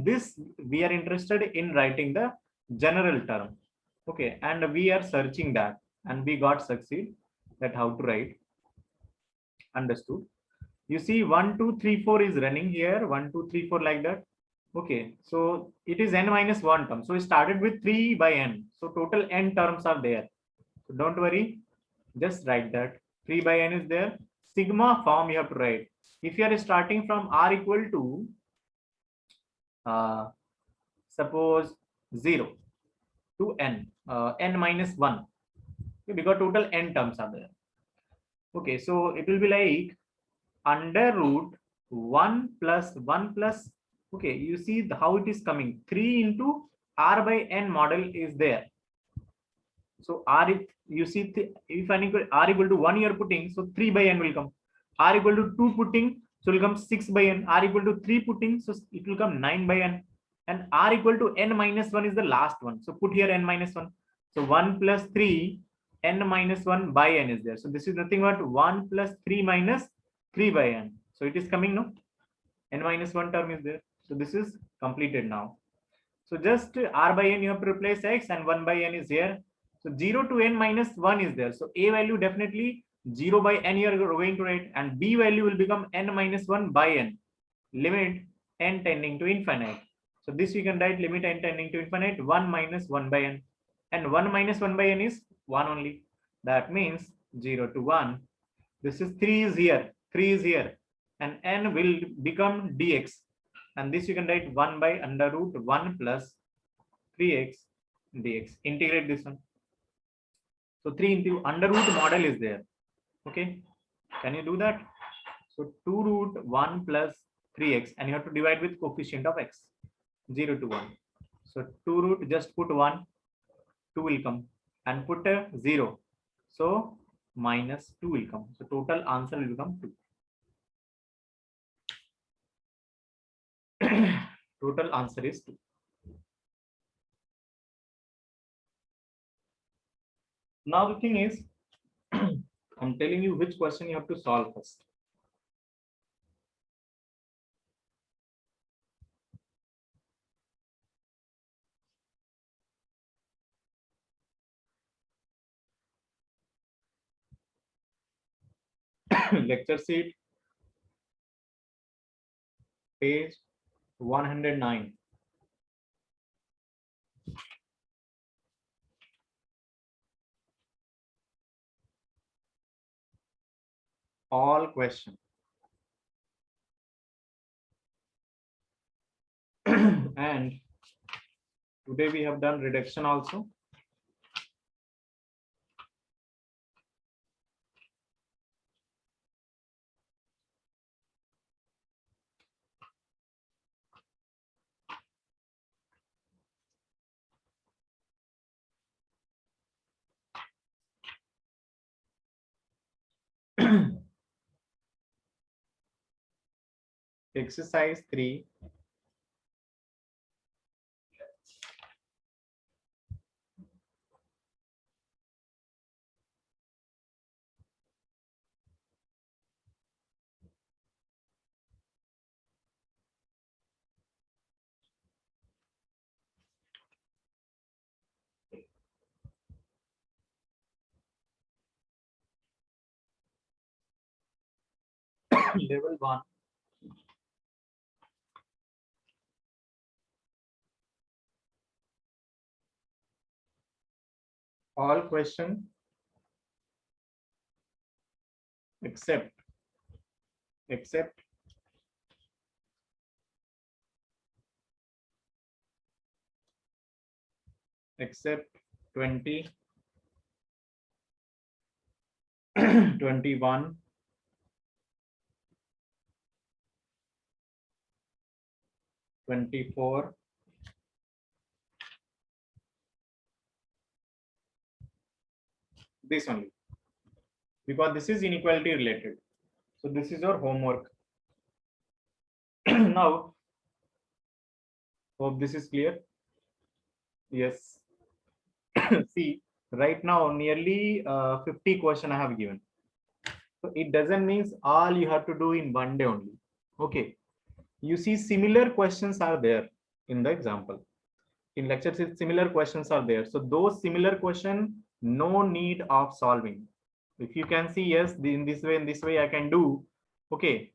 this we are interested in writing the general term. Okay, and we are searching that, and we got succeed that how to write. Understood? You see 1, 2, 3, 4 is running here. 1, 2, 3, 4 like that. Okay, so it is n minus 1 term. So we started with 3 by n. So total n terms are there. So don't worry, just write that 3 by n is there. Sigma form you have to write. If you are starting from r equal to suppose 0 to n, n minus 1. Okay, because total n terms are there. Okay, so it will be like under root 1 plus 1 plus. Okay, you see how it is coming. 3 into r by n model is there. So r, if you see, if n equal r equal to 1 you are putting, so 3 by n will come. R equal to 2 putting, so it will come 6 by n. R equal to 3 putting, so it will come 9 by n. And r equal to n minus 1 is the last one. So put here n minus 1. So 1 plus 3, n minus 1 by n is there. So this is nothing but 1 plus 3 minus 3 by n. So it is coming, no? N minus 1 term is there. So this is completed now. So just r by n you have to replace x, and 1 by n is here. So 0 to n minus 1 is there. So a value definitely 0 by n you are going to write, and b value will become n minus 1 by n. Limit n tending to infinite. So this you can write limit n tending to infinite 1 minus 1 by n. And 1 minus 1 by n is 1 only. That means 0 to 1. This is 3 is here. 3 is here. And n will become dx. And this you can write 1 by under root 1 plus 3x dx. Integrate this one. So 3 into under root model is there. Okay. Can you do that? So 2 root 1 plus 3x, and you have to divide with coefficient of x. 0 to 1. So 2 root, just put 1, 2 will come, and put a 0. So minus 2 will come. So total answer will become 2. Total answer is 2. Now the thing is, I'm telling you which question you have to solve first. Lecture sheet, page 109. All question. And today we have done reduction also. Exercise 3. Level 1. All question except except 20, 21, 24, this only, because this is inequality related. So this is your homework. Now, hope this is clear. Yes. See, right now nearly 50 question I have given. So it doesn't mean all you have to do in one day only. Okay. You see similar questions are there in the example. In lectures, similar questions are there. So those similar question, no need of solving. If you can see, yes, in this way I can do. Okay.